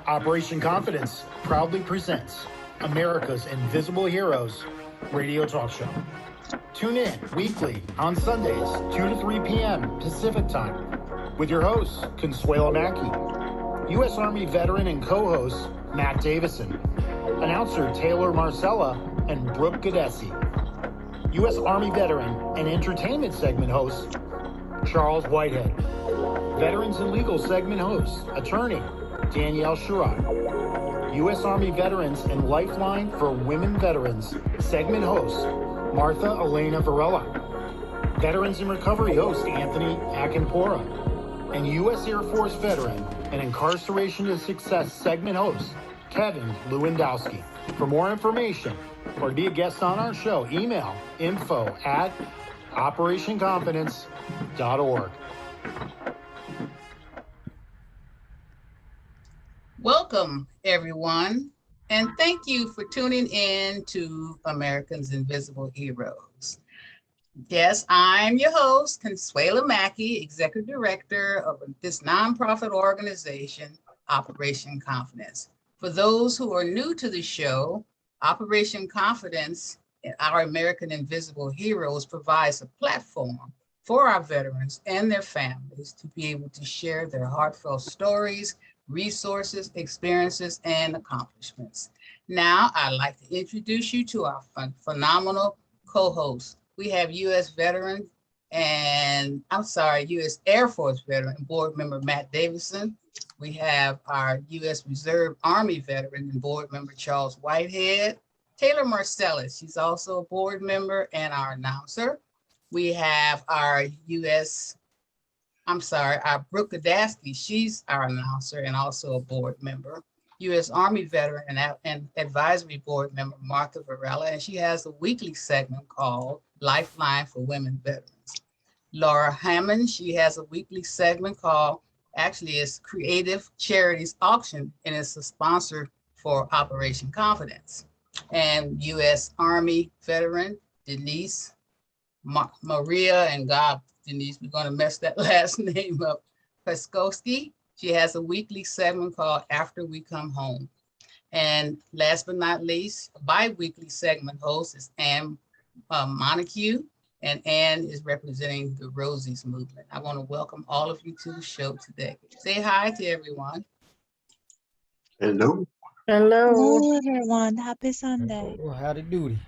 Operation Confidence proudly presents America's Invisible Heroes radio talk show. Tune in weekly on Sundays, 2 to 3 p.m. Pacific Time, with your hosts, Consuelo Mackey, U.S. Army veteran and co-host Matt Davison, announcer Taylor Marcella, and Brooke Gadesi, U.S. Army veteran and entertainment segment host Charles Whitehead, Veterans and Legal segment host, attorney Danielle Sherrod, U.S. Army Veterans and Lifeline for Women Veterans segment host Martha Elena Varela, Veterans in Recovery host Anthony Akinpora, and U.S. Air Force veteran and Incarceration to Success segment host Kevin Lewandowski. For more information or to be a guest on our show, email info@operationconfidence.org. Welcome, everyone, and thank you for tuning in to Americans Invisible Heroes. Yes, I'm your host, Consuelo Mackey, Executive Director of this nonprofit organization, Operation Confidence. For those who are new to the show, Operation Confidence, our American Invisible Heroes, provides a platform for our veterans and their families to be able to share their heartfelt stories, resources, experiences, and accomplishments. Now, I'd like to introduce you to our phenomenal co-hosts. We have U.S. veteran U.S. Air Force veteran and board member Matt Davison. We have our U.S. Reserve Army veteran and board member Charles Whitehead. Taylor Marcellus, she's also a board member and our announcer. We have our Brooke Gadesi, she's our announcer and also a board member. U.S. Army veteran and advisory board member Martha Varela, and she has a weekly segment called Lifeline for Women Veterans. Laura Hammond, she has a weekly segment called, it's Creative Charities Auction, and it's a sponsor for Operation Confidence. And U.S. Army veteran Denise Maria, and God, Denise, we're going to mess that last name up, Peskowski. She has a weekly segment called After We Come Home. And last but not least, a bi-weekly segment host is Ann Montague, and Ann is representing the Rosie's movement. I want to welcome all of you to the show today. Say hi to everyone. Hello. Hello. Hello, everyone. Happy Sunday. Oh, howdy doody.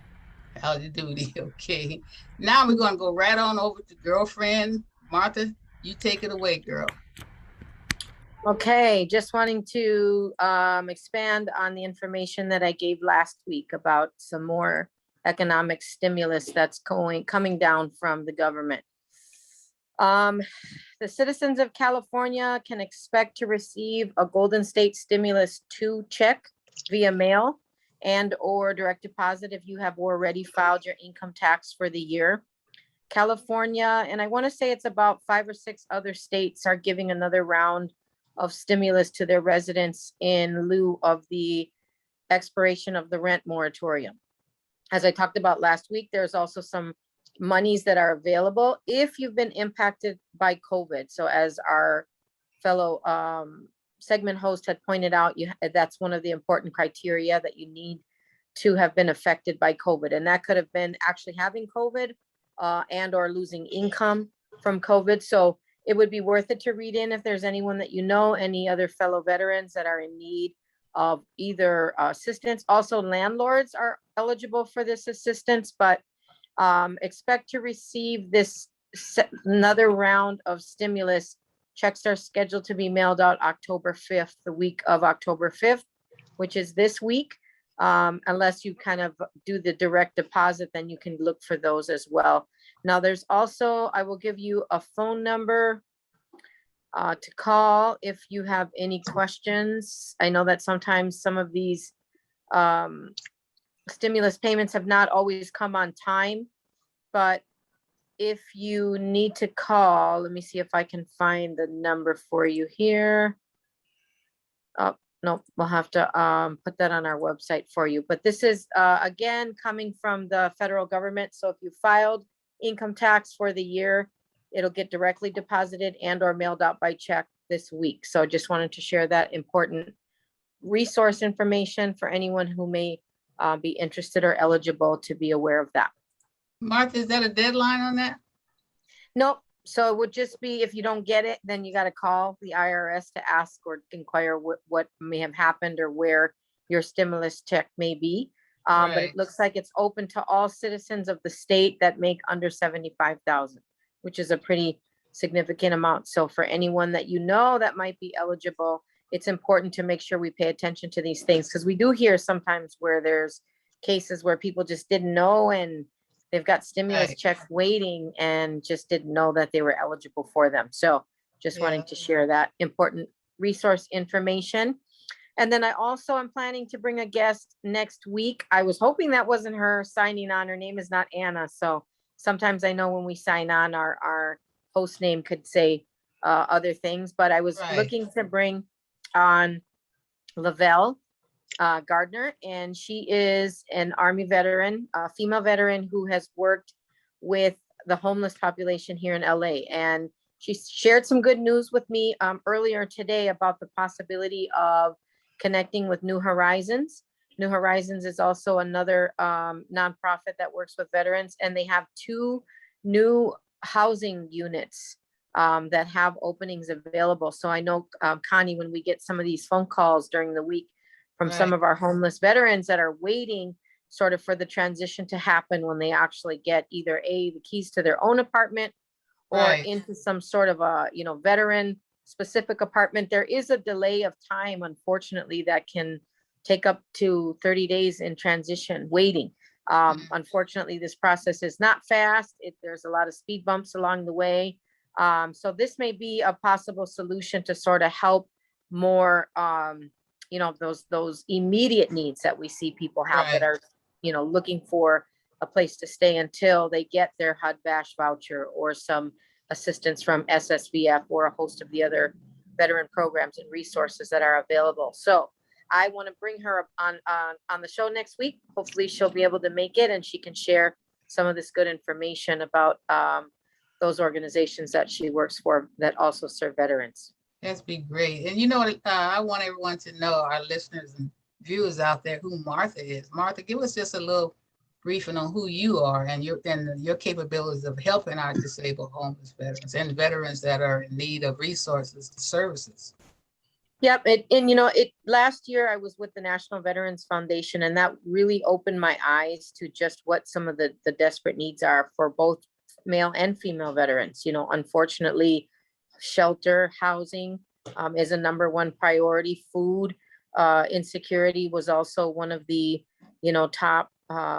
Howdy doody. Okay. Now we're going to go right on over to girlfriend Martha. You take it away, girl. Okay, just wanting to expand on the information that I gave last week about some more economic stimulus that's coming down from the government. The citizens of California can expect to receive a Golden State Stimulus 2 check via mail and or direct deposit if you have already filed your income tax for the year. California, and I want to say it's about 5 or 6 other states, are giving another round of stimulus to their residents in lieu of the expiration of the rent moratorium. As I talked about last week, there's also some monies that are available if you've been impacted by COVID. So as our fellow segment host had pointed out, that's one of the important criteria, that you need to have been affected by COVID. And that could have been actually having COVID and or losing income from COVID. So it would be worth it to read in if there's anyone that you know, any other fellow veterans that are in need of either assistance. Also, landlords are eligible for this assistance, but expect to receive this another round of stimulus. Checks are scheduled to be mailed out October 5th, the week of October 5th, which is this week. Unless you kind of do the direct deposit, then you can look for those as well. Now, there's also, I will give you a phone number to call if you have any questions. I know that sometimes some of these stimulus payments have not always come on time, but if you need to call, let me see if I can find the number for you here. Oh, no, we'll have to put that on our website for you. But this is, again, coming from the federal government. So if you filed income tax for the year, it'll get directly deposited and or mailed out by check this week. So just wanted to share that important resource information for anyone who may be interested or eligible to be aware of that. Martha, is that a deadline on that? Nope. So it would just be, if you don't get it, then you got to call the IRS to ask or inquire what may have happened or where your stimulus check may be. But Right. it looks like it's open to all citizens of the state that make under 75,000, which is a pretty significant amount. So for anyone that you know that might be eligible, it's important to make sure we pay attention to these things, because we do hear sometimes where there's cases where people just didn't know and they've got stimulus Right. checks waiting and just didn't know that they were eligible for them. So just wanting to share that important resource information. And then I also am planning to bring a guest next week. I was hoping that wasn't her signing on. Her name is not Anna. So sometimes I know when we sign on, our host name could say other things, but I was Right. looking to bring on Lavelle Gardner, and she is an Army veteran, a female veteran who has worked with the homeless population here in LA. And she shared some good news with me earlier today about the possibility of connecting with New Horizons. New Horizons is also another nonprofit that works with veterans, and they have 2 new housing units that have openings available. So I know, Connie, when we get some of these phone calls during the week from some Right. of our homeless veterans that are waiting sort of for the transition to happen when they actually get either the keys to their own apartment or Right. into some sort of a, veteran specific apartment. There is a delay of time, unfortunately, that can take up to 30 days in transition waiting. Unfortunately, this process is not fast. There's a lot of speed bumps along the way. So this may be a possible solution to sort of help more, those immediate needs that we see people have that Right. are, looking for a place to stay until they get their HUD BASH voucher or some assistance from SSVF or a host of the other veteran programs and resources that are available. So I want to bring her up on the show next week. Hopefully she'll be able to make it and she can share some of this good information about those organizations that she works for that also serve veterans. That'd be great. And I want everyone to know, our listeners and viewers out there, who Martha is. Martha, give us just a little briefing on who you are and your capabilities of helping our disabled homeless veterans and veterans that are in need of resources and services. Yep. Last year I was with the National Veterans Foundation, and that really opened my eyes to just what some of the desperate needs are for both male and female veterans. Unfortunately, shelter, housing is a number one priority. Food insecurity was also one of the, top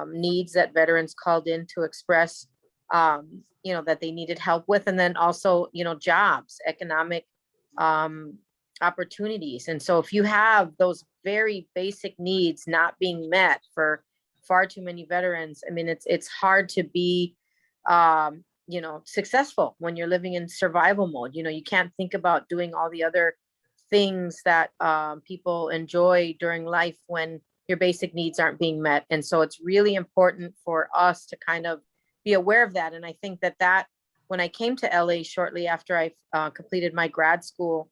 needs that veterans called in to express, that they needed help with. And then also, jobs, economic opportunities. And so if you have those very basic needs not being met for far too many veterans, I mean, it's hard to be, successful when you're living in survival mode. You can't think about doing all the other things that people enjoy during life when your basic needs aren't being met. And so it's really important for us to kind of be aware of that. And I think that when I came to LA shortly after I completed my grad school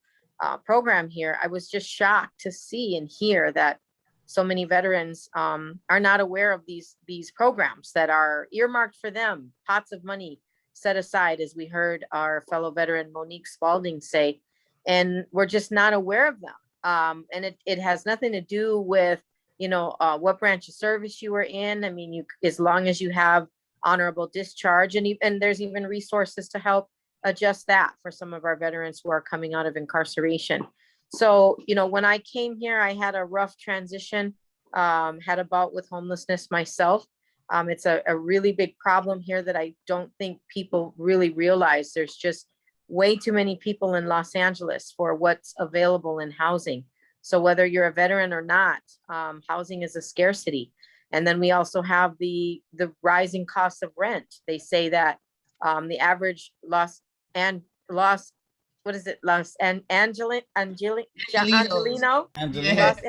program here, I was just shocked to see and hear that so many veterans are not aware of these programs that are earmarked for them, pots of money set aside, as we heard our fellow veteran Monique Spalding say, and we're just not aware of them. And it has nothing to do with, what branch of service you were in. I mean, as long as you have honorable discharge, and there's even resources to help adjust that for some of our veterans who are coming out of incarceration. So, when I came here, I had a rough transition, had a bout with homelessness myself. It's a really big problem here that I don't think people really realize. There's just way too many people in Los Angeles for what's available in housing. So whether you're a veteran or not, housing is a scarcity. And then we also have the rising cost of rent. They say that the average Los Angelino Yes.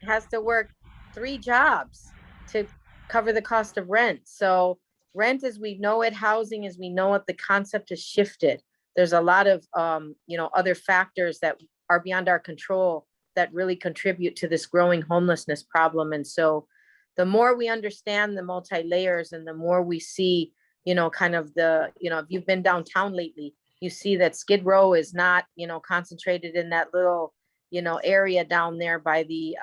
has to work 3 jobs to cover the cost of rent. So rent as we know it, housing as we know it, the concept has shifted. There's a lot of other factors that are beyond our control that really contribute to this growing homelessness problem. And so the more we understand the multi-layers and the more we see, kind of if you've been downtown lately, you see that Skid Row is not, concentrated in that little, area down there by the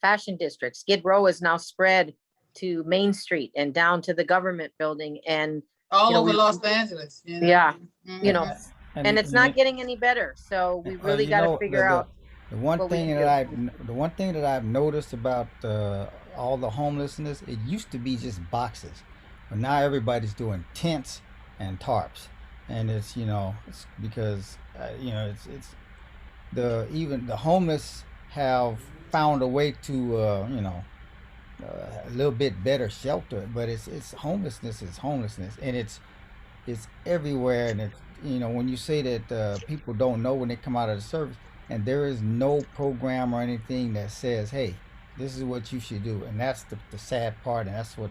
fashion district. Skid Row is now spread to Main Street and down to the government building. And all over Los Angeles. Yeah. Mhm. And it's not getting any better. So we really got to figure out. The one what we thing can that do. the one thing that I've noticed about all the homelessness, it used to be just boxes, but now everybody's doing tents and tarps, and it's it's because it's even the homeless have found a way to a little bit better shelter, but it's homelessness is homelessness, and it's everywhere, and it's when you say that people don't know when they come out of the service, and there is no program or anything that says, hey, this is what you should do, and that's the sad part, and that's what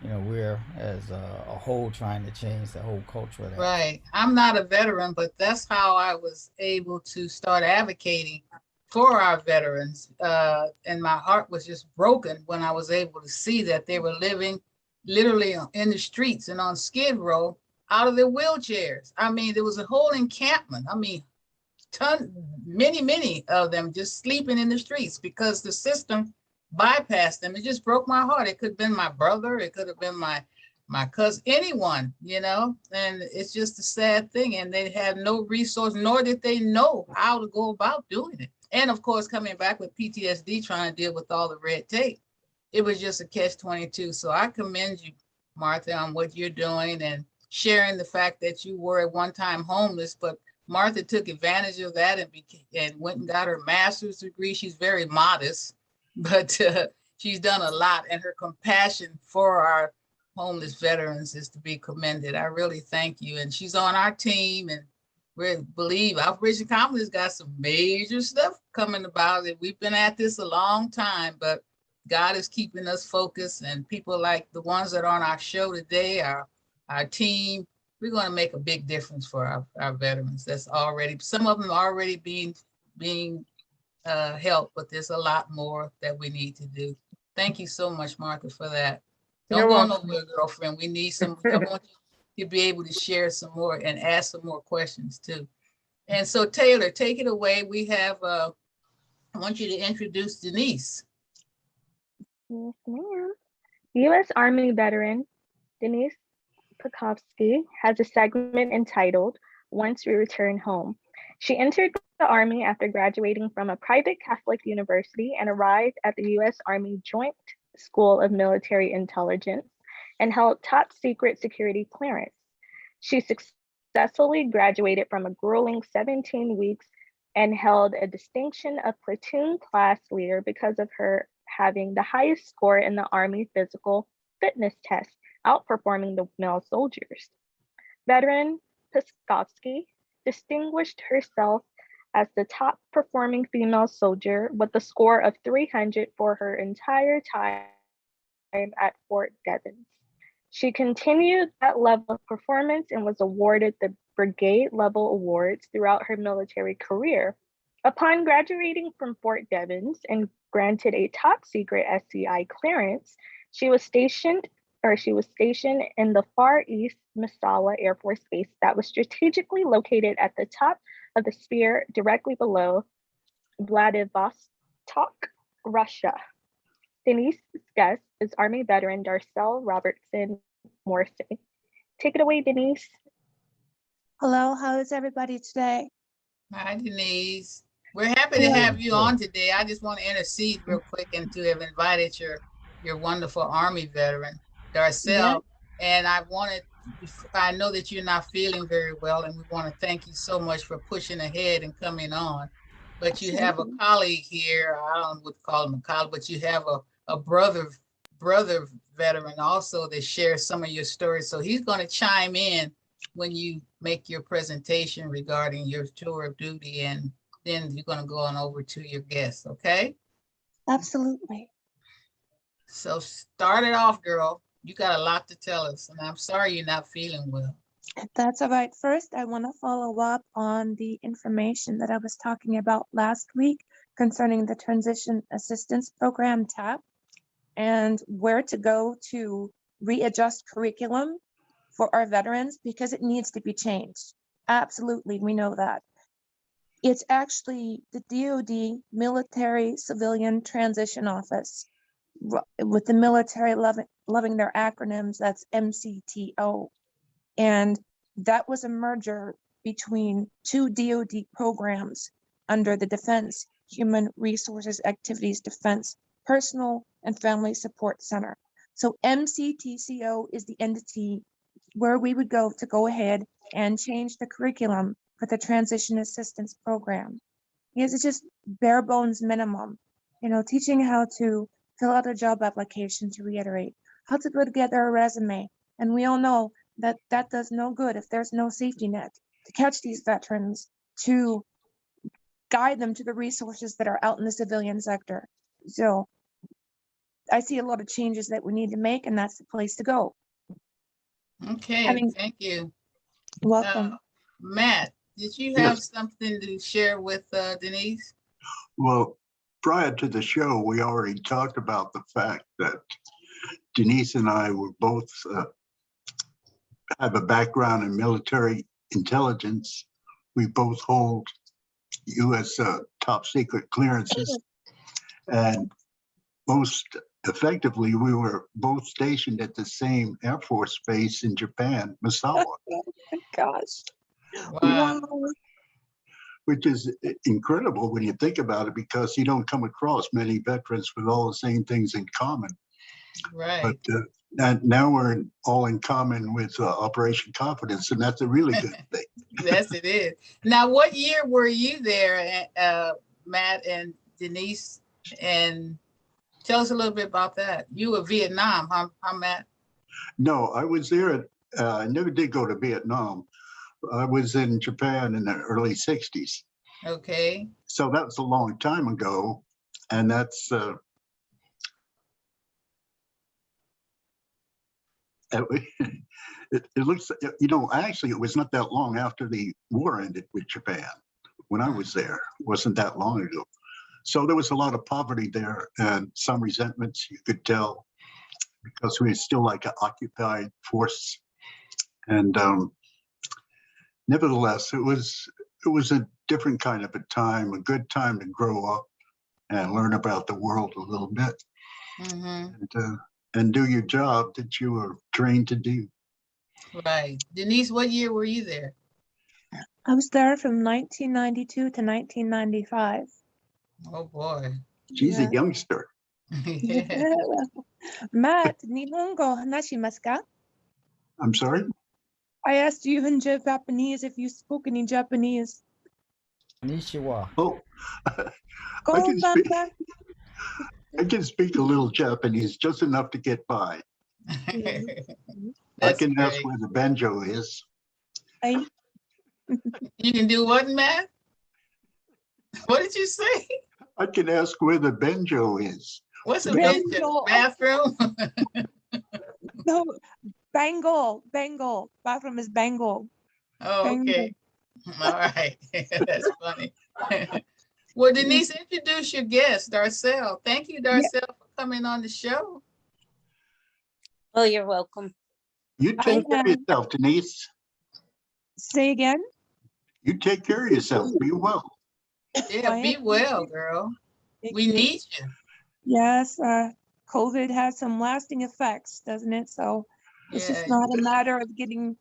we're as a whole trying to change the whole culture of that. Right. I'm not a veteran, but that's how I was able to start advocating for our veterans. And my heart was just broken when I was able to see that they were living literally in the streets and on Skid Row out of their wheelchairs. I mean, there was a whole encampment. I mean, many of them just sleeping in the streets because the system bypassed them. It just broke my heart. It could have been my brother. It could have been my cousin, anyone, and it's just a sad thing. And they had no resource, nor did they know how to go about doing it. And of course, coming back with PTSD, trying to deal with all the red tape, it was just a catch-22. So I commend you, Martha, on what you're doing and sharing the fact that you were at one time homeless, but Martha took advantage of that and went and got her master's degree. She's very modest, but she's done a lot, and her compassion for our homeless veterans is to be commended. I really thank you. And she's on our team, and we believe Operation Confidence got some major stuff coming about it. We've been at this a long time, but God is keeping us focused, and people like the ones that are on our show today, our team, we're going to make a big difference for our veterans. That's already, some of them are already being helped, but there's a lot more that we need to do. Thank you so much, Martha, for that. Don't go nowhere, girlfriend. We need some, I want you to be able to share some more and ask some more questions too. And so Taylor, take it away. We have, I want you to introduce Denise. Yes, ma'am. U.S. Army veteran Denise Pekovsky has a segment entitled Once We Return Home. She entered the Army after graduating from a private Catholic university and arrived at the U.S. Army Joint School of Military Intelligence and held top secret security clearance. She successfully graduated from a grueling 17 weeks and held a distinction of platoon class leader because of her having the highest score in the Army physical fitness test, outperforming the male soldiers. Veteran Pekovsky distinguished herself as the top performing female soldier with a score of 300 for her entire time at Fort Devens. She continued that level of performance and was awarded the brigade level awards throughout her military career. Upon graduating from Fort Devens and granted a top secret SCI clearance, she was stationed in the Far East Masala Air Force Base that was strategically located at the top of the sphere directly below Vladivostok, Russia. Denise's guest is Army veteran Darcel Robertson Morrissey. Take it away, Denise. Hello, how is everybody today? Hi, Denise. We're happy to have you on today. I just want to intercede real quick and to have invited your wonderful Army veteran, Darcel. And I know that you're not feeling very well, and we want to thank you so much for pushing ahead and coming on. But you have a colleague here, I don't know what to call him a colleague, but you have a brother veteran also that shares some of your stories. So he's going to chime in when you make your presentation regarding your tour of duty, and then you're going to go on over to your guests, okay? Absolutely. So start it off, girl. You got a lot to tell us, and I'm sorry you're not feeling well. If that's all right, first, I want to follow up on the information that I was talking about last week concerning the Transition Assistance Program TAP and where to go to readjust curriculum for our veterans because it needs to be changed. Absolutely, we know that. It's actually the DoD Military Civilian Transition Office with the military loving their acronyms, that's MCTO. And that was a merger between two DoD programs under the Defense Human Resources Activities Defense Personal and Family Support Center. So MCTCO is the entity where we would go to go ahead and change the curriculum for the Transition Assistance Program. Because it's just bare bones minimum, teaching how to fill out a job application, to reiterate, how to put together a resume. And we all know that that does no good if there's no safety net to catch these veterans, to guide them to the resources that are out in the civilian sector. So I see a lot of changes that we need to make, and that's the place to go. Okay, thank you. Welcome. Matt, did you have something to share with Denise? Well, prior to the show, we already talked about the fact that Denise and I were both have a background in military intelligence. We both hold U.S. Top secret clearances, and most effectively, we were both stationed at the same Air Force base in Japan, Misawa. Oh my gosh. Wow. Which is incredible when you think about it, because you don't come across many veterans with all the same things in common. Right. But and now we're all in common with Operation Confidence, and that's a really good thing. Yes, it is. Now, what year were you there, Matt and Denise? And tell us a little bit about that. You were Vietnam, huh, Matt? No, I was there. I never did go to Vietnam. I was in Japan in the early 60s. Okay. So that was a long time ago. And that's, it looks, actually, it was not that long after the war ended with Japan when I was there. It wasn't that long ago. So there was a lot of poverty there and some resentments, you could tell, because we were still like an occupied force. And nevertheless, it was a different kind of a time, a good time to grow up and learn about the world a little bit. Mm-hmm. And do your job that you were trained to do. Right. Denise, what year were you there? I was there from 1992 to 1995. Oh boy. She's a youngster. Matt, Nihongo hanashimasu ka? I'm sorry? I asked you in Japanese if you spoke any Japanese. Konnichiwa. Oh, I can speak a little Japanese, just enough to get by. I can ask where the banjo is. You can do what, Matt? What did you say? I can ask where the banjo is. What's a banjo? Bathroom? No, Bengal. Bathroom is Bengal. Oh, okay. All right. That's funny. Well, Denise, introduce your guest, Darcel. Thank you, Darcel, for coming on the show. Oh, you're welcome. You take care of yourself, Denise. Say again? You take care of yourself. Be well. Yeah, be well, girl. We need you. Yes, COVID has some lasting effects, doesn't it? So it's just not a matter of getting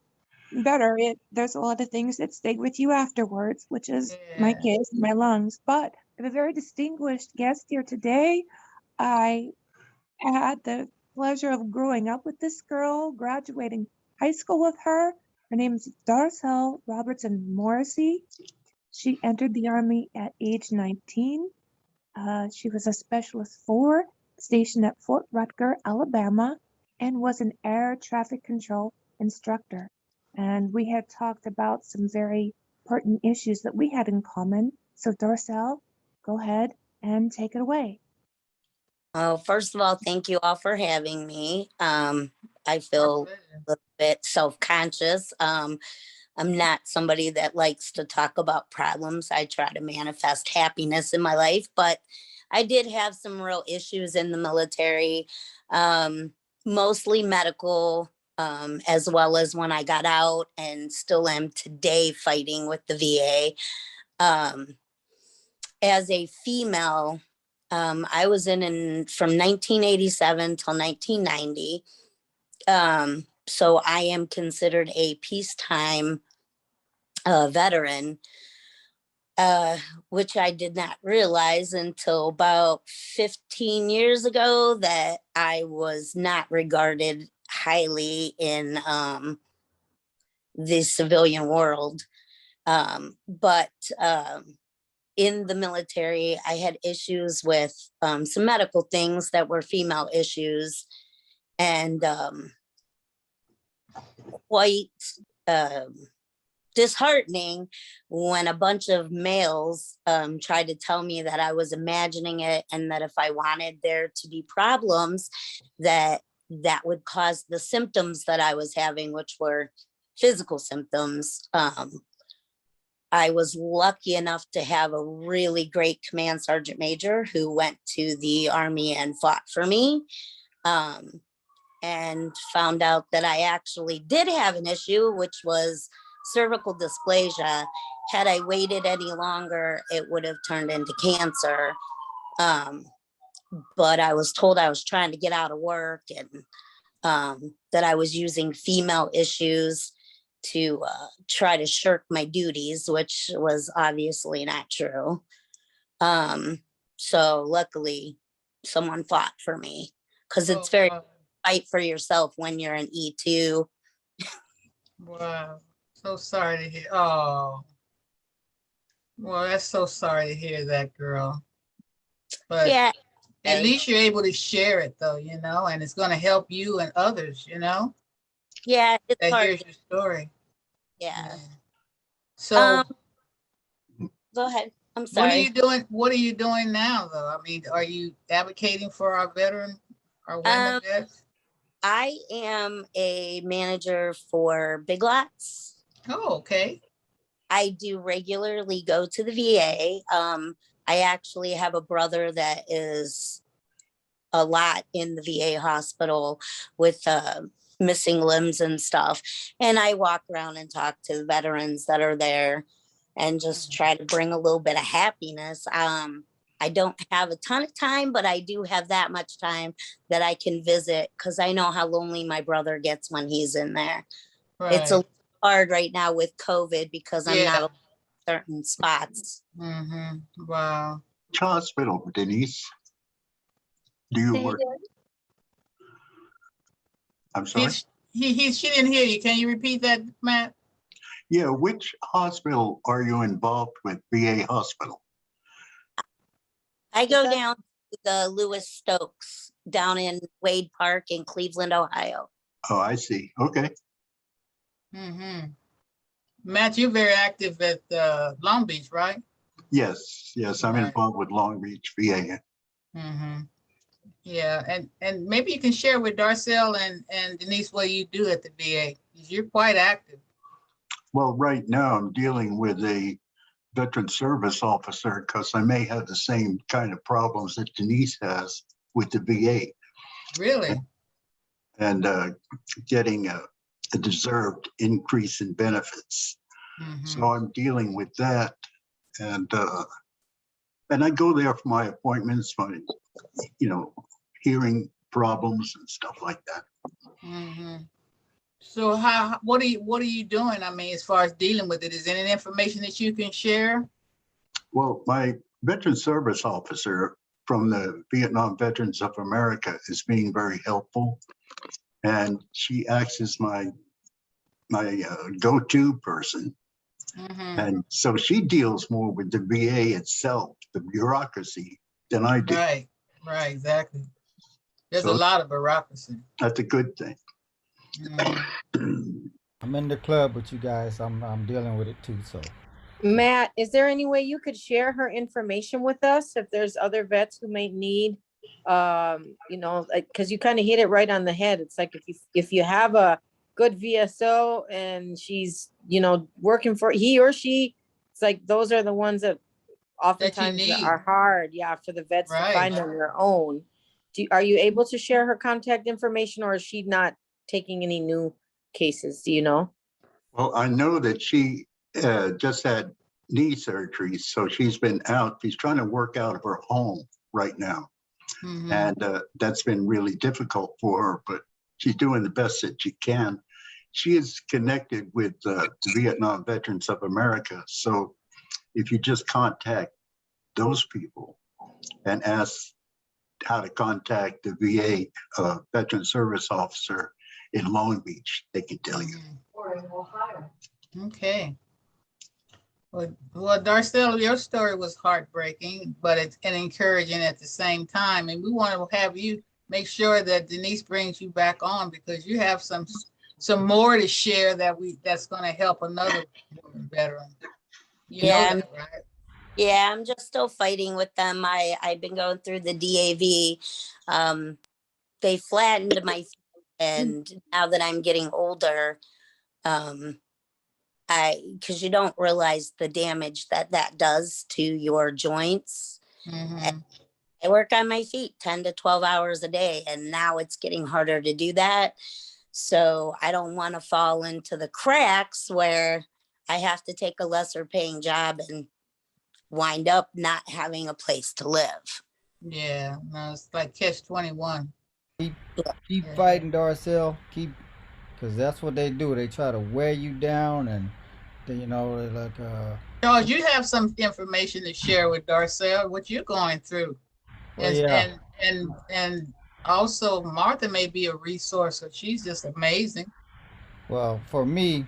better. There's a lot of things that stay with you afterwards, which is my case, my lungs. But I have a very distinguished guest here today. I had the pleasure of growing up with this girl, graduating high school with her. Her name is Darcel Robertson Morrissey. She entered the Army at age 19. She was a Specialist 4 stationed at Fort Rutger, Alabama, and was an air traffic control instructor. And we had talked about some very pertinent issues that we had in common. So Darcel, go ahead and take it away. First of all, thank you all for having me. I feel bit self-conscious. I'm not somebody that likes to talk about problems. I try to manifest happiness in my life, but I did have some real issues in the military, mostly medical, as well as when I got out, and still am today fighting with the VA. As a female, I was in from 1987 till 1990. So I am considered a peacetime veteran, which I did not realize until about 15 years ago, that I was not regarded highly in the civilian world. But in the military, I had issues with some medical things that were female issues, and quite disheartening when a bunch of males tried to tell me that I was imagining it, and that if I wanted there to be problems, that would cause the symptoms that I was having, which were physical symptoms. I was lucky enough to have a really great command sergeant major who went to the Army and fought for me, and found out that I actually did have an issue, which was cervical dysplasia. Had I waited any longer, it would have turned into cancer. But I was told I was trying to get out of work, and that I was using female issues to try to shirk my duties, which was obviously not true. So luckily someone fought for me, because it's very fight for yourself when you're an E2. Wow. So sorry to hear. Oh, well, that's so sorry to hear that, girl. But Yeah. at least you're able to share it, though, and it's going to help you and others, Yeah, it's that hard. hears your story. Yeah. So go ahead. I'm what sorry. are you doing? What are you doing now, though? I mean, are you advocating for our women vets? I am a manager for Big Lots. Oh, okay. I do regularly go to the VA. I actually have a brother that is a lot in the VA hospital with missing limbs and stuff. And I walk around and talk to the veterans that are there and just try to bring a little bit of happiness. I don't have a ton of time, but I do have that much time that I can visit, because I know how lonely my brother gets when he's in there. Right. It's a hard right now with COVID, because I'm not in certain spots. Mm-hmm. Wow. Which hospital, Denise? Do you work? I'm sorry? She didn't hear you. Can you repeat that, Matt? Yeah, which hospital are you involved with, VA hospital? I go down to the Lewis Stokes down in Wade Park in Cleveland, Ohio. Oh, I see. Okay. Mm-hmm. Matt, you're very active at Long Beach, right? Yes, I'm Right. involved with Long Beach VA. Mm-hmm. Yeah, and maybe you can share with Darcel and Denise what you do at the VA. You're quite active. Well, right now I'm dealing with a veteran service officer, because I may have the same kind of problems that Denise has with the VA. Really? And getting a deserved increase in benefits. Mm-hmm. So I'm dealing with that. And I go there for my appointments, my, hearing problems and stuff like that. Mm-hmm. So what are you doing? I mean, as far as dealing with it, is there any information that you can share? Well, my veteran service officer from the Vietnam Veterans of America is being very helpful. And she acts as my go-to person. Mm-hmm. And so she deals more with the VA itself, the bureaucracy, than I do. Right, exactly. There's a lot of bureaucracy. That's a good thing. Mm-hmm. I'm in the club with you guys. I'm dealing with it too. So, Matt, is there any way you could share her information with us if there's other vets who may need, because you kind of hit it right on the head. It's like if you have a good VSO and she's, you know, working for he or she, it's like those are the ones that oftentimes need. are hard, yeah, for the vets to Right. find on their own. Are you able to share her contact information, or is she not taking any new cases? Do you know? Well, I know that she just had knee surgery, so she's been out. She's trying to work out of her home right now. Mhm. And that's been really difficult for her, but she's doing the best that she can. She is connected with the Vietnam Veterans of America. So if you just contact those people and ask how to contact the VA Veteran Service Officer in Long Beach, they can tell you. Or in Ohio. Okay. Well, Darcel, your story was heartbreaking, but it's encouraging at the same time. And we want to have you make sure that Denise brings you back on, because you have some more to share that's going to help another veteran. You know that, right? Yeah, I'm just still fighting with them. I've been going through the DAV. They flattened my feet, and now that I'm getting older, because you don't realize the damage that does to your joints. Mhm. I work on my feet 10 to 12 hours a day, and now it's getting harder to do that. So I don't want to fall into the cracks where I have to take a lesser paying job and wind up not having a place to live. Yeah, no, it's like catch-21. Keep fighting, Darcel. Keep, because that's what they do. They try to wear you down, and they, you know, they're like Charles, you have some information to share with Darcel, what you're going through. well, yeah. And also Martha may be a resource, so she's just amazing. Well, for me,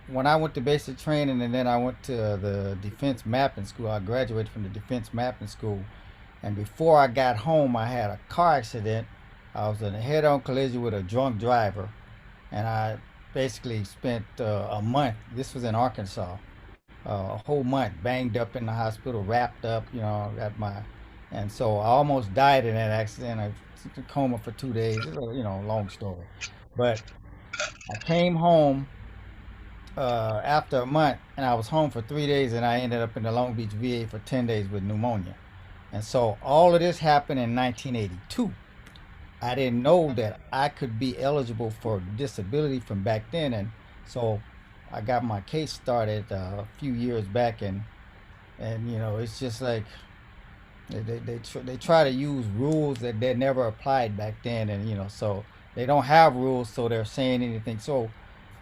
when I went to basic training and then I went to the defense mapping school, I graduated from the defense mapping school. And before I got home, I had a car accident. I was in a head-on collision with a drunk driver, and I basically spent a month. This was in Arkansas, a whole month banged up in the hospital, wrapped up. You know, and so I almost died in that accident. I was in a coma for 2 days. It's a, you know, long story, but I came home after a month, and I was home for 3 days, and I ended up in the Long Beach VA for 10 days with pneumonia. And so all of this happened in 1982. I didn't know that I could be eligible for disability from back then, and so I got my case started a few years back, and you know, it's just like they try to use rules that they never applied back then, and you know, so they don't have rules, so they're saying anything. So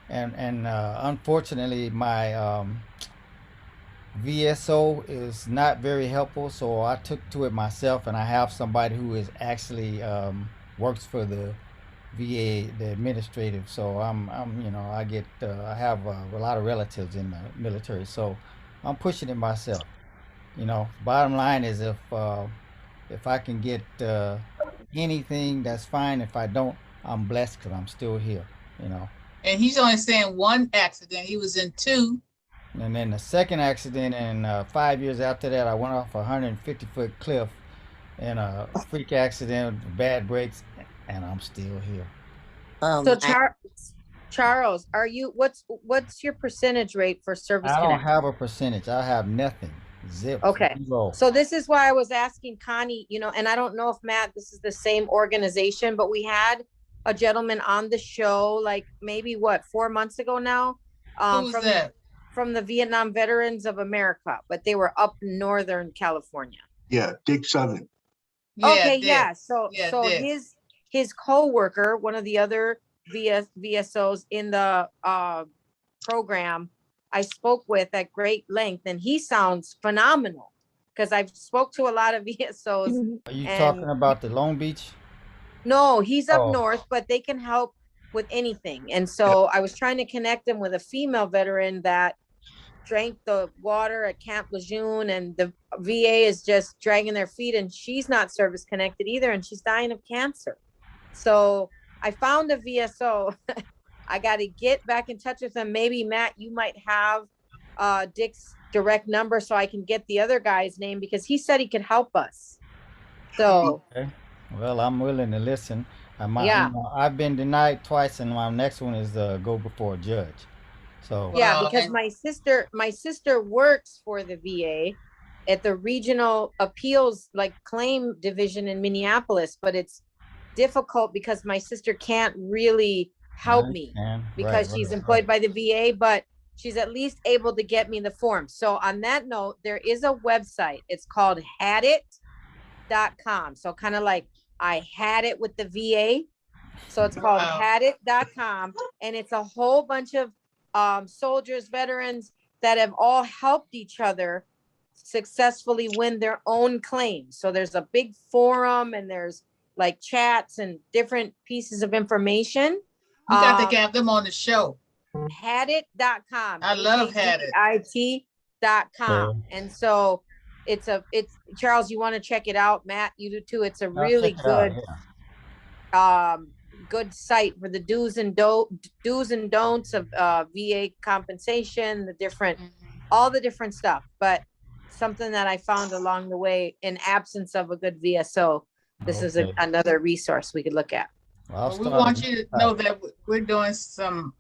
and unfortunately, my VSO is not very helpful, so I took to it myself, and I have somebody who is actually works for the VA, the administrative. So I'm you know, I have a lot of relatives in the military, so I'm pushing it myself. You know, bottom line is if I can get anything, that's fine. If I don't, I'm blessed because I'm still here. You know. And he's only saying one accident. He was in two. And then the second accident, and 5 years after that, I went off a 150-foot cliff in a freak accident, bad brakes, and I'm still here. So Charles, are you, what's your percentage rate for service I don't connect? have a percentage. I have nothing. Zip. Okay. Zero. So this is why I was asking Connie, you know, and I don't know if Matt, this is the same organization, but we had a gentleman on the show, like maybe 4 months ago now. Who's that? From the Vietnam Veterans of America, but they were up in Northern California. Yeah, Dick Southern. Okay, Dick. yeah. So Dick. his co-worker, one of the other VSOs in the program, I spoke with at great length, and he sounds phenomenal because I've spoke to a lot of VSOs. Are you talking about the Long Beach? No, he's up north, but they can help with anything. And so I was trying to connect him with a female veteran that drank the water at Camp Lejeune, and the VA is just dragging their feet, and she's not service connected either, and she's dying of cancer. So I found a VSO. I got to get back in touch with them. Maybe Matt, you might have Dick's direct number so I can get the other guy's name, because he said he could help us. So okay. Well, I'm willing to listen. Yeah. I've been denied twice, and my next one is go before a judge. So Yeah, Well, because and my sister works for the VA at the regional appeals like claim division in Minneapolis, but it's difficult because my sister can't really I help me understand. Right, because she's right, employed right. by the VA, but she's at least able to get me the form. So on that note, there is a website. It's called hadit.com. So kind of like I had it with the VA. So it's called wow. hadit.com, and it's a whole bunch of soldiers, veterans that have all helped each other successfully win their own claims. So there's a big forum, and there's like chats and different pieces of information. We got to get them on the show. Hadit.com. I love Hadit. hadit.com. And so it's Charles, you want to check it out? Matt, you do too. It's a I'll really check it out. good Yeah. good site for the do's and don'ts of VA compensation, all the different stuff. But something that I found along the way, in absence of a good VSO, this is Okay. another resource we could look at. Well, I'll Well, we start want it you to next know time. that we're doing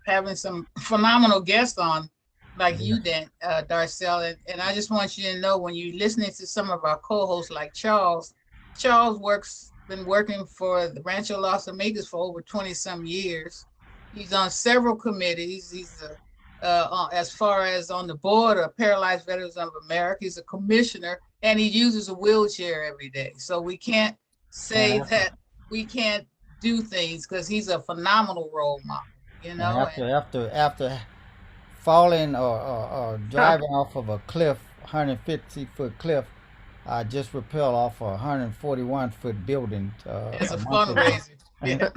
having some phenomenal guests on, like Yeah. you did, Darcel. And I just want you to know, when you're listening to some of our co-hosts like Charles been working for the Rancho Los Amigos for over 20 some years. He's on several committees. He's as far as on the board of Paralyzed Veterans of America, he's a commissioner, and he uses a wheelchair every day. So we can't say And that we can't do things, because he's a phenomenal role model, you And know. after falling or driving off of a cliff, 150-foot cliff, I just rappelled off a 141-foot building It's a a month ago. fundraiser. Yeah.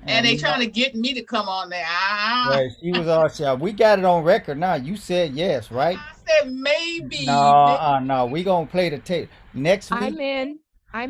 And they you know, trying to get me to come on there. yeah, she was all shot. We got it on record now. You said yes, right? I said maybe. No. We gonna play the tape next week. I'm in. Who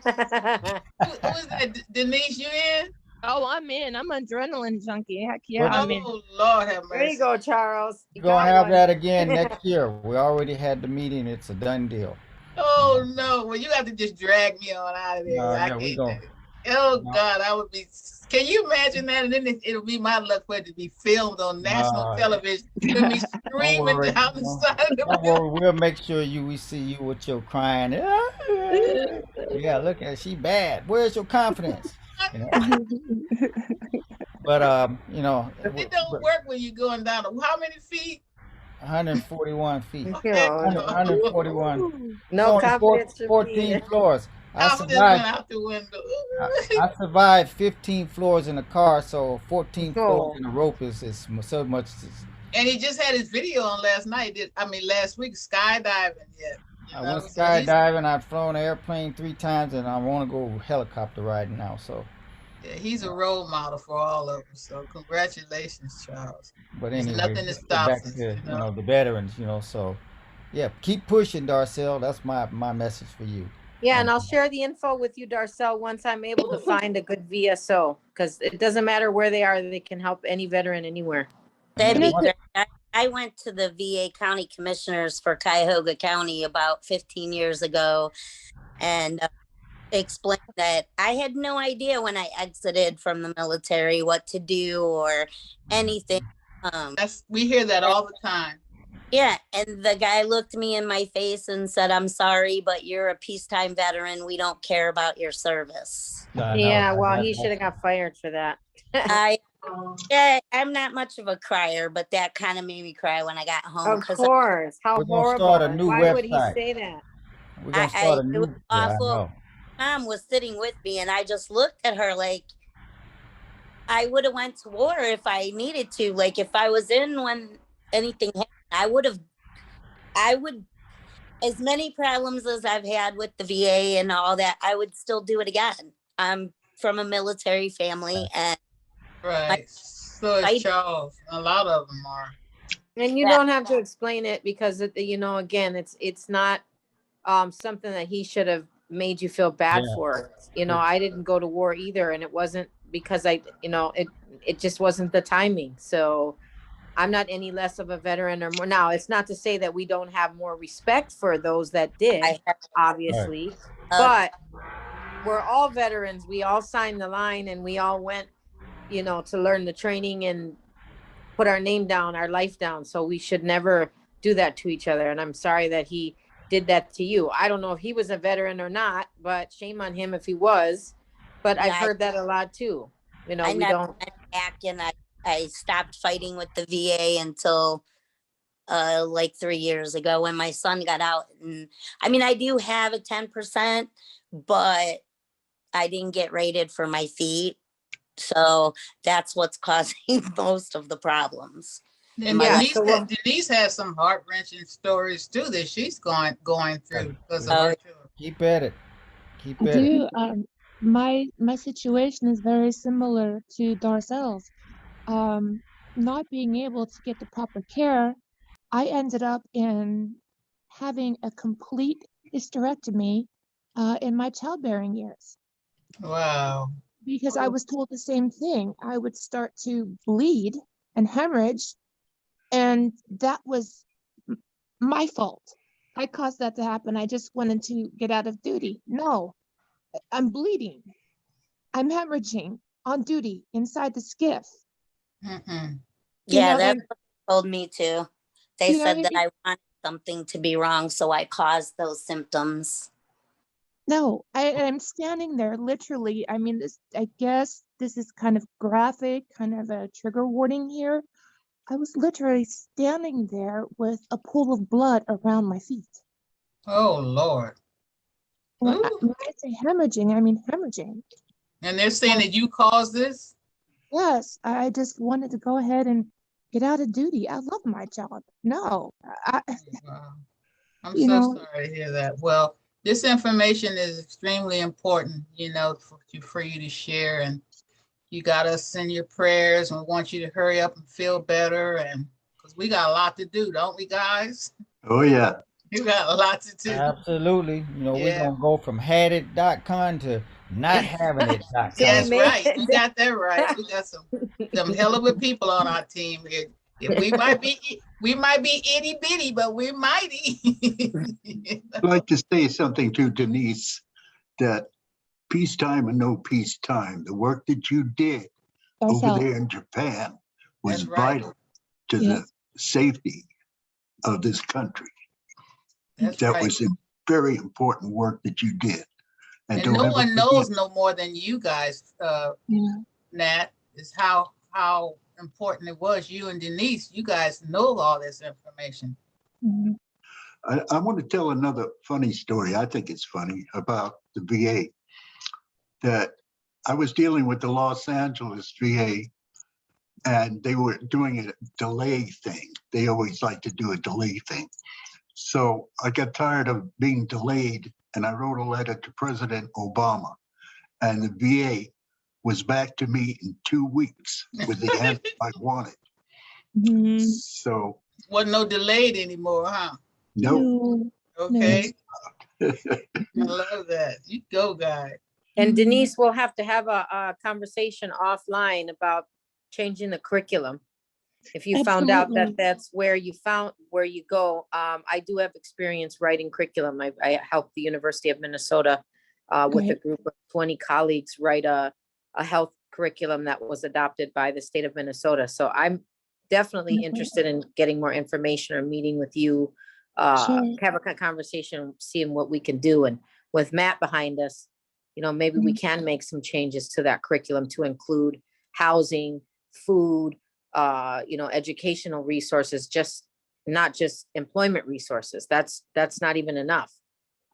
is that? Denise, you in? Oh, I'm in. I'm an adrenaline junkie. Heck yeah, What- I'm in. Oh, Lord have There you mercy. go, Charles. We're gonna have that again next year. We already had the meeting. It's a done deal. Oh, no. Well, you have to just drag me on out of there. I Yeah, we can't go. do it. Oh, No. God, I would be. Can you imagine that? And then it'll be my luck for it to be filmed on national television with me Don't screaming worry. down the side of the Don't building. worry. We'll make sure we see you with your crying. Yeah, look at she bad. Where's your confidence? You know. But It don't work when you're going down. How many feet? 141 feet. Okay. 141. No It's only confidence for 14 me. floors. I Confidence went survived. out the window. I survived 15 floors in a car, so 14 Oh. floors in a rope is so much. And he just had his video on last week, skydiving. Yeah. I went skydiving. I've flown an airplane 3 times, and I want to go helicopter riding now. So. Yeah, he's a role model for all of us. So congratulations, Charles. But There's anyway, nothing that let's get stops back us, to the veterans. So yeah, keep pushing, Darcel. That's my message for you. Yeah, and I'll share the info with you, Darcel, once I'm able to find a good VSO, because it doesn't matter where they are; they can help any veteran anywhere. That'd be great. I went to the VA County Commissioners for Cuyahoga County about 15 years ago, and explained that I had no idea when I exited from the military what to do or anything. We hear that all the time. Yeah, and the guy looked me in my face and said, "I'm sorry, but you're a peacetime veteran. We don't care about your service." Yeah, well, he should have got fired for that. I'm not much of a crier, but that kind of made me cry when I got home. Of course. How We're gonna horrible. start a new Why would he website. say that? We're gonna start a it was new. Yeah, I awful. know. Mom was sitting with me, and I just looked at her like I would have went to war if I needed to. Like if I was in when anything happened, I would, as many problems as I've had with the VA and all that, I would still do it again. I'm from a military family, and right. So is Charles. A lot of them are. And you don't have to explain it, because again, it's not something that he should have made you feel bad for. I didn't go to war either, and it wasn't because it just wasn't the timing. So I'm not any less of a veteran or more. Now, it's not to say that we don't have more respect for those that did, obviously, but we're all veterans. We all signed the line and we all went, to learn the training and put our name down, our life down. So we should never do that to each other. And I'm sorry that he did that to you. I don't know if he was a veteran or not, but shame on him if he was. But I've Yeah, heard that a lot too. I We never don't. went back, and I stopped fighting with the VA until like 3 years ago when my son got out. And I mean, I do have a 10%, but I didn't get rated for my feet. So that's what's causing most of the problems. And Yeah, Denise, so Denise has some heart wrenching stories too that she's going through because of Oh, her children. Keep at it. Keep I at it. do. My situation is very similar to Darcel's. Um, Not being able to get the proper care, I ended up in having a complete hysterectomy in my childbearing years Wow. because I was told the same thing. I would start to bleed and hemorrhage, and that was my fault. I caused that to happen. I just wanted to get out of duty. No, I'm bleeding. I'm hemorrhaging on duty inside the skiff. Mm-mm. yeah, that's And what they told me too. They you know what said I that mean? I wanted something to be wrong, so I caused those symptoms. No, I'm standing there literally. I mean, I guess this is kind of graphic, kind of a trigger warning here. I was literally standing there with a pool of blood around my feet. Oh Lord. When Ooh. when I say hemorrhaging, I mean hemorrhaging. And they're saying Oh, that you caused this? yes, I just wanted to go ahead and get out of duty. I love my job. No, Wow. I'm you so know, sorry to hear that. Well, this information is extremely important, for you to share. And you got us in your prayers. And we want you to hurry up and feel better. And because we got a lot to do, don't we, guys? Oh, yeah. You got a lot to do. Absolutely. We're Yeah. going to go from hadit.com to not having it.com. That's right. You got that right. We got some hell of a people on our team. We might be itty bitty, but we're mighty. I'd like to say something to Denise that peacetime and no peacetime, the work that you did over Darcel, there in Japan was That's right. vital to yes. the safety of this country. That's That right. was a very important work that you did. And don't no ever one forget- knows no more than you guys, Yeah. Nat, is how important it was. You and Denise, you guys know all this information. Mhm. I want to tell another funny story. I think it's funny about the VA that I was dealing with the Los Angeles VA, and they were doing a delay thing. They always like to do a delay thing. So I got tired of being delayed, and I wrote a letter to President Obama, and the VA was back to me in 2 weeks with the answer I wanted. Mhm. So Wasn't no delayed anymore, huh? no, No. Okay. I love that. You go, guy. And Denise will have to have a conversation offline about changing the curriculum. If you found out that Absolutely. that's where you go. I do have experience writing curriculum. I helped the University of Minnesota with a Great. group of 20 colleagues write a health curriculum that was adopted by the state of Minnesota. So I'm definitely Mhm. interested in getting more information or meeting with you, Sure. have a conversation, seeing what we can do. And with Matt behind us, maybe we can make some changes to that curriculum to include housing, food, educational resources, not just employment resources. That's not even enough.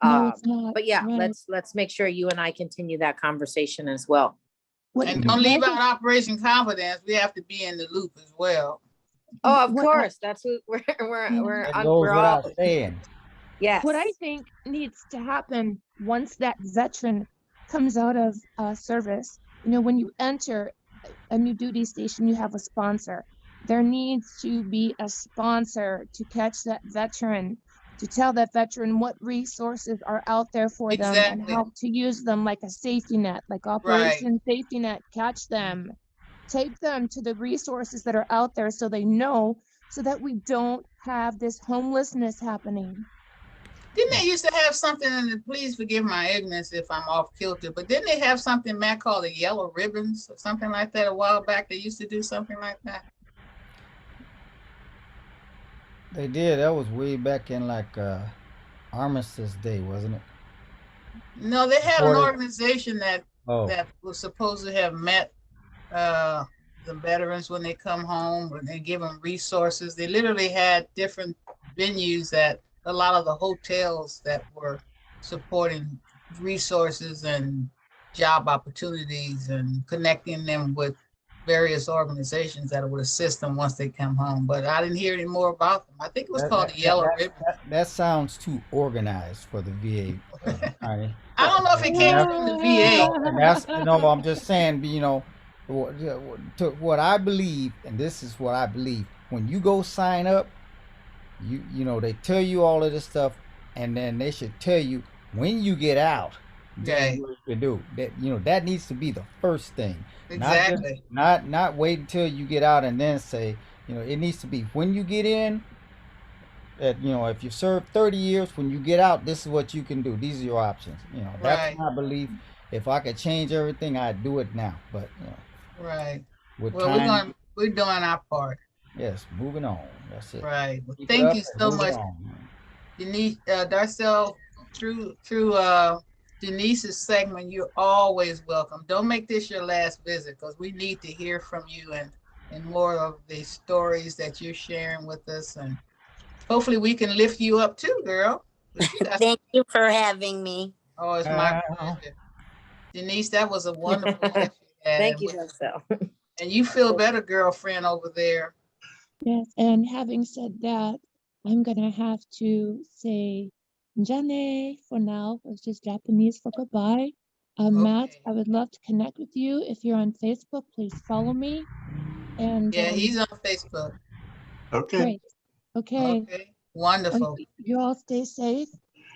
No, it's not. But yeah, Right. let's make sure you and I continue that converson as well. What, And Mhm. don't leave what out Operation Confidence. We have to be in the loop as well. Oh, of what course. That's what That goes we're all, without saying. yes. what I think needs to happen once that veteran comes out of service, when you enter a new duty station, you have a sponsor. There needs to be a sponsor to catch that veteran, to tell that veteran what resources are out there for them and Exactly. how to use them, like a safety net, like Operation Safety Net. Catch them, take them to the resources that are out there so they know, so that we don't have this homelessness happening. Didn't they used to have something, and please forgive my ignorance if I'm off kilter, but didn't they have something, Matt, called the yellow ribbons or something like that a while back? They used to do something like that. They did. That was way back in like Armistice Day, wasn't it? No, they had an Before they, organization that oh, was supposed to have met uh, the veterans when they come home, when they give them resources. They literally had different venues at a lot of the hotels that were supporting resources and job opportunities and connecting them with various organizations that would assist them once they come home. But I didn't hear any more about them. I think it was that called that the that Yellow that, Ribbon. that sounds too organized for the VA, Connie. I don't know if it And came that's, from the you VA. know, and that's, you know, I'm just saying, you know, to what I believe, and this is what I believe. When you go sign up, you know, they tell you all of this stuff, and then they should tell you when you get out, then Okay, what you can do. That, you know, that needs to be the first thing, not just exactly. not wait until you get out and then say, you know, it needs to be when you get in. That, you know, if you serve 30 years, when you get out, this is what you can do. These are your options. You know, that's Right, my belief. If I could change everything, I'd do it now. But you know, right. with Well, time, we're doing our part. yes, moving on. That's it. Right. Well, Keep it thank up you and so move it much, on. Denise, Darcel. Through Denise's segment, you're always welcome. Don't make this your last visit because we need to hear from you and more of the stories that you're sharing with us, and hopefully we can lift you up too, girl. But you got Thank you for having me. oh, it's my Uh, pleasure. Denise, that was a wonderful session you had, Thank you, Marcel. and you feel better, girlfriend over there. Yes, and having said that, I'm gonna have to say Jane for now, which is Japanese for goodbye. Matt, Okay. I would love to connect with you. If you're on Facebook, please follow me. And Yeah, he's on Facebook. Okay. great. Okay. Okay. Well, Wonderful. you all stay safe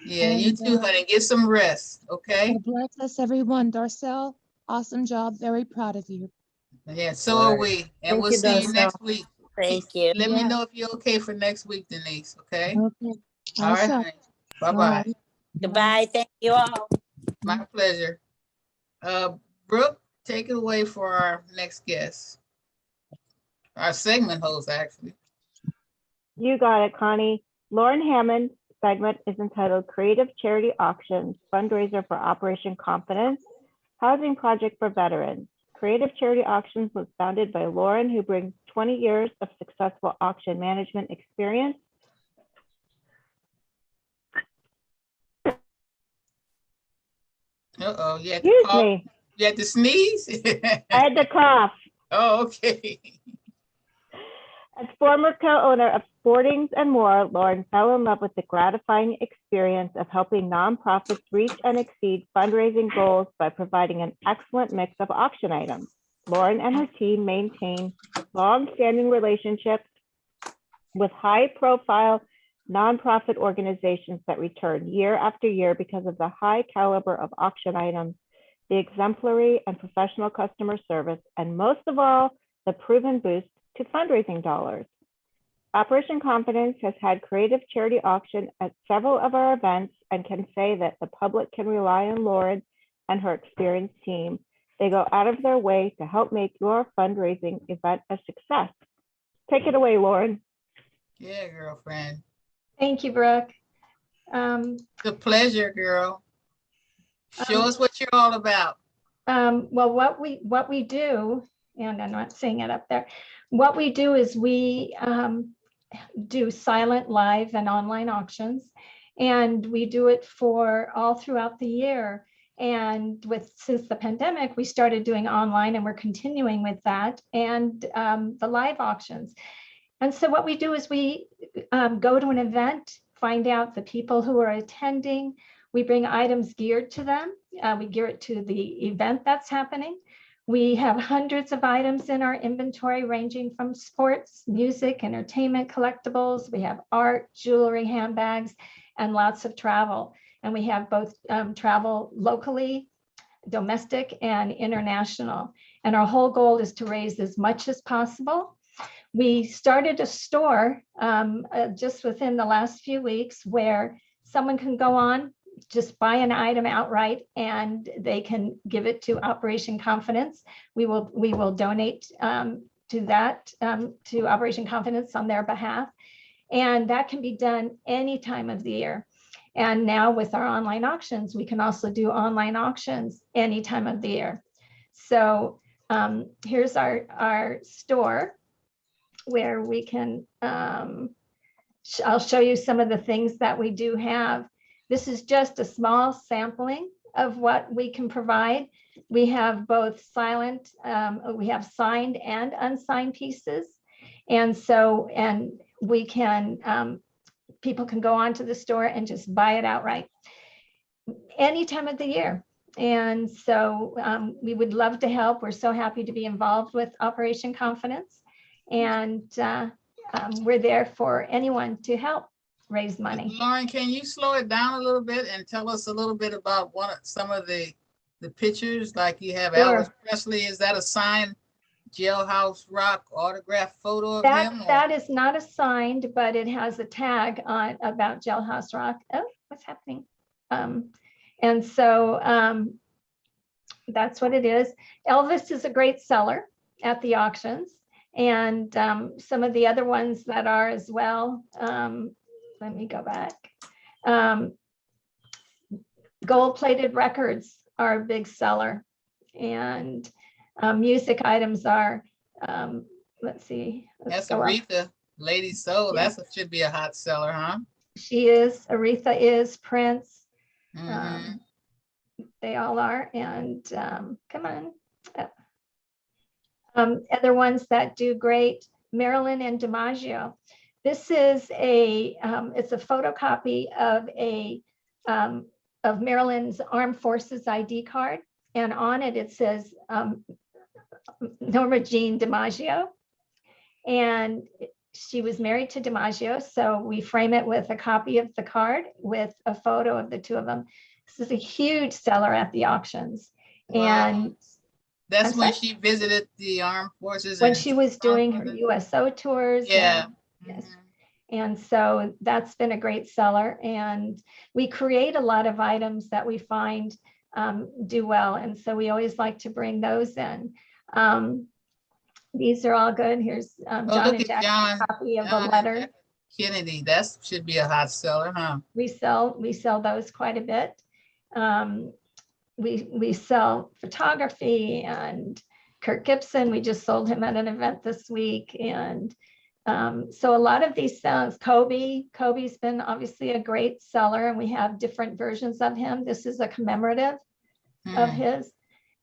Yeah, you and too, honey. Get some rest. Okay. God bless us, everyone. Darcel, awesome job. Very proud of you. Yeah, so all are right. we. And Thank we'll you, see you Darcel. next week. Thank you. Let me Yeah. know if you're okay for next week, Denise. Okay. Okay. All I right, shall. honey. All Bye-bye. right. Goodbye. Thank you all. My pleasure. Brooke, take it away for our next guest. Our segment host, actually. You got it, Connie. Lauren Hammond's segment is entitled Creative Charity Auctions, Fundraiser for Operation Confidence, Housing Project for Veterans. Creative Charity Auctions was founded by Lauren, who brings 20 years of successful auction management experience. Uh-oh, you had to Excuse cough. me, You had to sneeze? I had to cough. Oh, okay. As former co-owner of Sportings and More, Lauren fell in love with the gratifying experience of helping nonprofits reach and exceed fundraising goals by providing an excellent mix of auction items. Lauren and her team maintain long-standing relationships with high-profile nonprofit organizations that return year after year because of the high caliber of auction items, the exemplary and professional customer service, and most of all, the proven boost to fundraising dollars. Operation Confidence has had creative charity auction at several of our events and can say that the public can rely on Lauren and her experienced team. They go out of their way to help make your fundraising event a success. Take it away, Lauren. Yeah, girlfriend. Thank you, Brooke. Um, The pleasure, girl. Show Um, us what you're all about. well, what we do, and I'm not saying it up there, what we do is we do silent, live, and online auctions, and we do it for all throughout the year. And since the pandemic, we started doing online, and we're continuing with that, and the live auctions. And so what we do is we go to an event, find out the people who are attending. We bring items geared to them. We gear it to the event that's happening. We have hundreds of items in our inventory ranging from sports, music, entertainment, collectibles. We have art, jewelry, handbags, and lots of travel. And we have both travel locally, domestic, and international. And our whole goal is to raise as much as possible. We started a store just within the last few weeks where someone can go on, just buy an item outright, and they can give it to Operation Confidence. We will donate to that, to Operation Confidence on their behalf. And that can be done any time of the year. And now with our online auctions, we can also do online auctions any time of the year. So here's our store where we can, I'll show you some of the things that we do have. This is just a small sampling of what we can provide. We have both silent, we have signed and unsigned pieces. And so, and we can, people can go onto the store and just buy it outright any time of the year. And so we would love to help. We're so happy to be involved with Operation Confidence. And we're there for anyone to help raise money. Lauren, can you slow it down a little bit and tell us a little bit about some of the pictures? Like you have Sure. Elvis Presley. Is that a signed Jailhouse Rock autograph photo of him? That is not a signed, but it has a tag on about Jailhouse Rock. Oh, what's happening? And so that's what it is. Elvis is a great seller at the auctions, and some of the other ones that are as well. Let me go back. Gold-plated records are a big seller, and music items are, let's see. That's Aretha, Lady Soul. Yeah. That should be a hot seller, huh? She is. Aretha is. Prince. Mhm. They all are. And come on. Other ones that do great, Marilyn and DiMaggio. This is it's a photocopy of Marilyn's Armed Forces ID card. And on it, it says Norma Jean DiMaggio. And she was married to DiMaggio. So we frame it with a copy of the card with a photo of the two of them. This is a huge seller at the auctions. Wow. And that's when she visited the armed forces. When she was doing her USO tours. Yeah. Yes. And so that's been a great seller. And we create a lot of items that we find do well. And so we always like to bring those in. These are all good. Here's John and Jack's copy of a letter. Kennedy, that should be a hot seller, huh? We sell those quite a bit. We sell photography, and Kirk Gibson, we just sold him at an event this week. And so a lot of these songs, Kobe's been obviously a great seller, and we have different versions of him. This is a commemorative of his.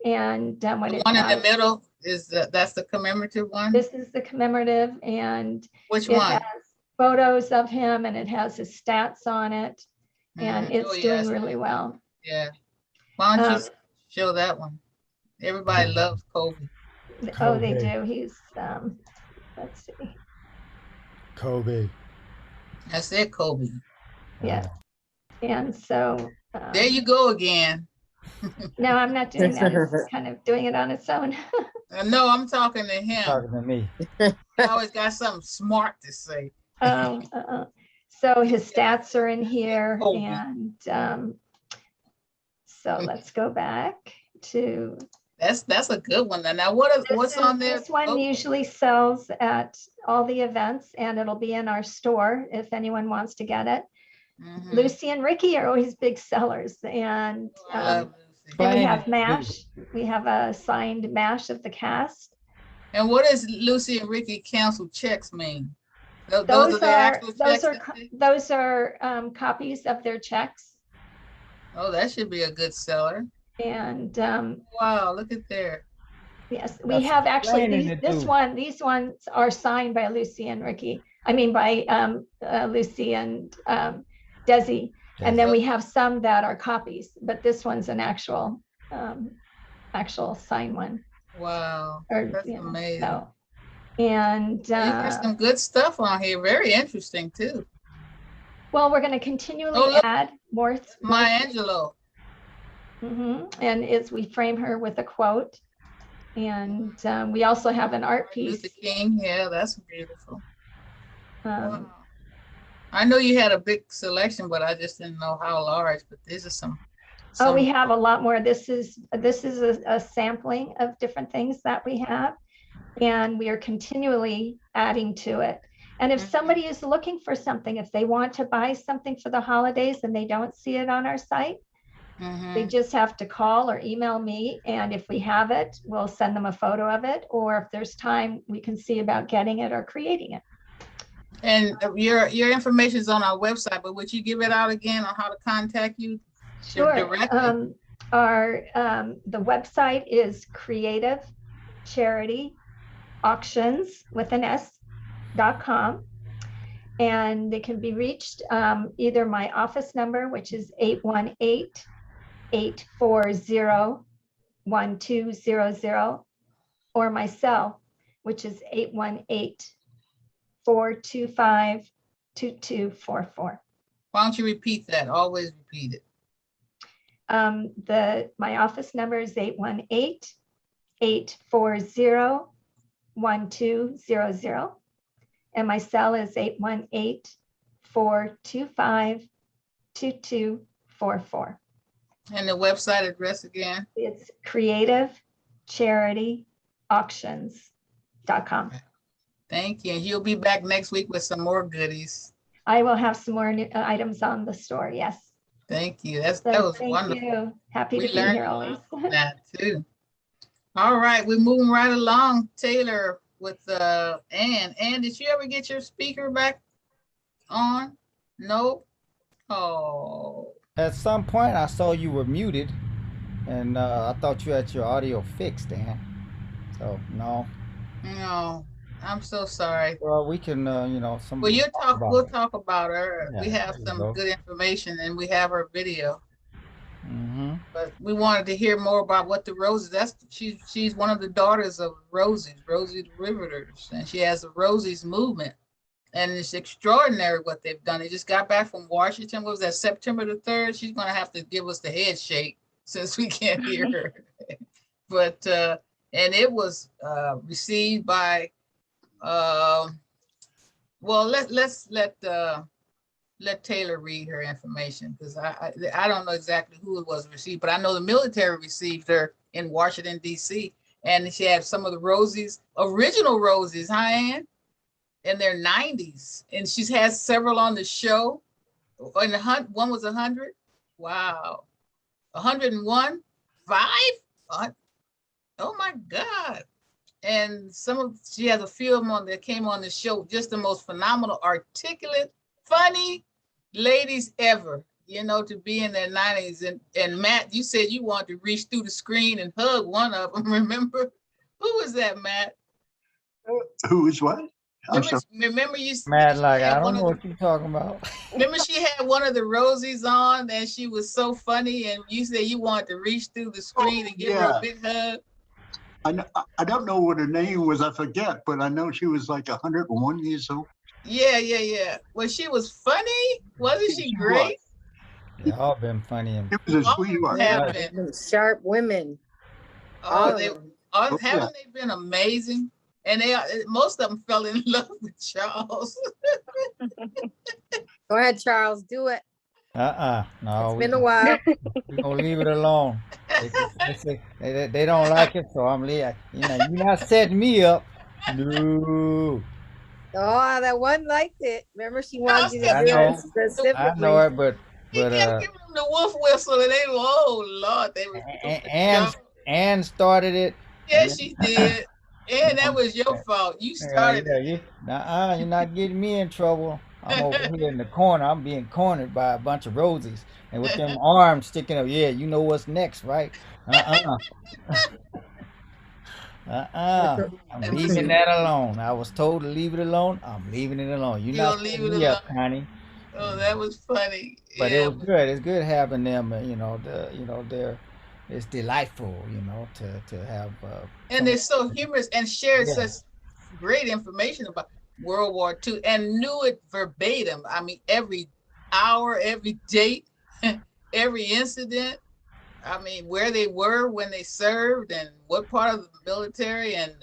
And the one in the middle is that's the commemorative one. This is the commemorative, and which one? Has photos of him, and it has his stats on it, and it's doing really well. Yeah. Why don't you show that one? Everybody loves Kobe. Oh, they do. He's let's see. Kobe. That's it, Kobe. Yeah. And so there you go again. No, I'm not doing that. It's kind of doing it on its own. No, I'm talking to him. Talking to me. I always got something smart to say. So his stats are in here, and so let's go back to. That's a good one. Now, what's on there? This one usually sells at all the events, and it'll be in our store if anyone wants to get it. Lucy and Ricky are always big sellers, and then we have MASH. We have a signed MASH of the cast. And what does Lucy and Ricky cancel checks mean? Those are copies of their checks. Oh, that should be a good seller. And wow, look at there. Yes, we have actually these ones are signed by Lucy and Ricky. I mean by Lucy and Desi. And then we have some that are copies, but this one's an actual signed one. Wow, that's amazing. So, and there's some good stuff on here. Very interesting too. Well, we're going to continually add more. Maya Angelou. And we frame her with a quote, and we also have an art piece. Luther King, yeah, that's beautiful. Wow. I know you had a big selection, but I just didn't know how large, but these are some. Oh, we some- have a lot more. This is a sampling of different things that we have, and we are continually adding to it. And if Mhm. somebody is looking for something, if they want to buy something for the holidays and they don't see it on our site, they Mhm. just have to call or email me, and if we have it, we'll send them a photo of it, or if there's time, we can see about getting it or creating it. And your information is on our website, but would you give it out again on how to contact you? Sure. Directly? The website is Creative Charity Auctions with an S.com. And they can be reached either my office number, which is 818-840-1200, or my cell, which is 818-425-2244. Why don't you repeat that? Always repeat it. My office number is 818-840-1200. And my cell is 818-425-2244. And the website address again? It's creativecharityauctions.com. Thank you. And you'll be back next week with some more goodies. I will have some more new items on the store. Yes. Thank you. That So was thank wonderful. you. Happy We to be learned here a always. lot from that too. All right, we're moving right along. Taylor with Ann. Ann, did you ever get your speaker back on? Nope. Oh. At some point, I saw you were muted, and I thought you had your audio fixed, Dan. So no. No, I'm so sorry. Well, we can, Well, we'll talk about her. Yeah, we have there you some go. good information, and we have her video. Mm-hmm. But we wanted to hear more about what the Roses. She's one of the daughters of Rosie the Riveters, and she has the Rosies movement, and it's extraordinary what they've done. They just got back from Washington. What was that, September the 3rd? She's going to have to give us the head shake since we can't hear her. But and it was received by. Well, let Taylor read her information, because I don't know exactly who it was received, but I know the military received her in Washington, D.C. And she had some of the Rosies, original Rosies, huh, Ann? In their 90s. And she's had several on the show. And one was 100. Wow. 101? 5? Oh my God. And she has a few of them that came on the show, just the most phenomenal, articulate, funny ladies ever, to be in their 90s. And Matt, you said you wanted to reach through the screen and hug one of them, remember? Who was that, Matt? Who is what? Remember you Matt, like, I don't know what you're talking about. Remember she had one of the Rosies on, and she was so funny, and you said you wanted to reach through the screen and give her a big hug. I don't know what her name was, I forget, but I know she was like 101 years old. Yeah. Well, she was funny. Wasn't she great? They all been funny. It was a sweetheart. Sharp women. Haven't they been amazing? And most of them fell in love with Charles. Go ahead, Charles, do it. No. It's been a while. We're gonna leave it alone. They don't like it, so I'm leaving. You're not setting me up. No. Oh, that one liked it. Remember, she wanted you to do it specifically. I know it, but He kept giving them the wolf whistle, and they were, oh Lord, they were. Ann started it. Yes, she did. And that was your fault. You started it. You're not getting me in trouble. I'm over here in the corner. I'm being cornered by a bunch of Rosies, and with them arms sticking up. Yeah, you know what's next, right? I'm leaving that alone. I was told to leave it alone. I'm leaving it alone. You're not leaving me up, Connie. Oh, that was funny. But it was good. It's good having them. It's delightful, to have. And they're so humorous and shared such great information about World War II and knew it verbatim. I mean, every hour, every date, every incident. I mean, where they were when they served and what part of the military, and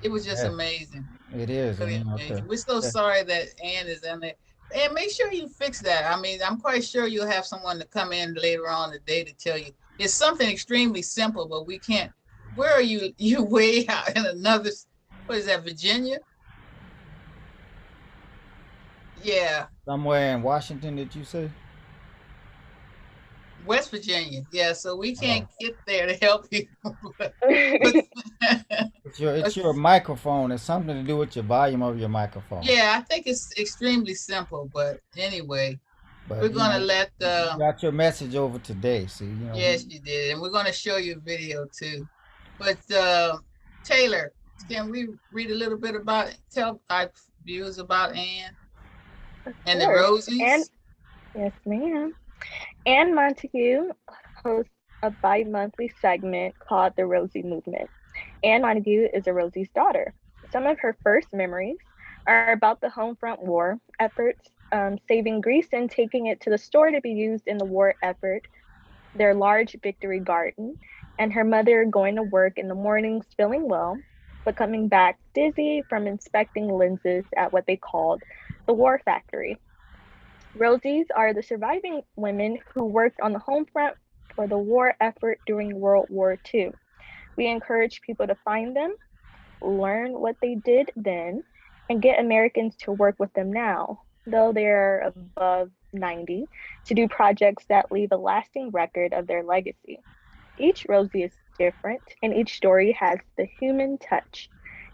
it was just amazing. It is. Really amazing. We're so sorry that Ann is in there. And make sure you fix that. I mean, I'm quite sure you'll have someone to come in later on the day to tell you. It's something extremely simple, but we can't. Where are you? You way out in another, what is that, Virginia? Yeah, Somewhere in Washington, did you say? West Virginia. Yeah, so we Oh. can't get there to help you. But, It's your microphone. It's something to do with your volume of your microphone. yeah, I think it's extremely simple, but anyway, we're But gonna let you got your message over today. See, yes, you did, and we're gonna show you a video too. But Taylor, can we read a little bit about it? Tell our viewers about Anne and the course. And Rosies? yes, ma'am. Anne Montague hosts a bi-monthly segment called the Rosie Movement. Anne Montague is a Rosie's daughter. Some of her first memories are about the home front war efforts, saving Greece and taking it to the store to be used in the war effort, their large victory garden, and her mother going to work in the mornings feeling well, but coming back dizzy from inspecting lenses at what they called the war factory. Rosies are the surviving women who worked on the home front for the war effort during World War II. We encourage people to find them, learn what they did then, and get Americans to work with them now, though they're above 90, to do projects that leave a lasting record of their legacy. Each Rosie is different, and each story has the human touch.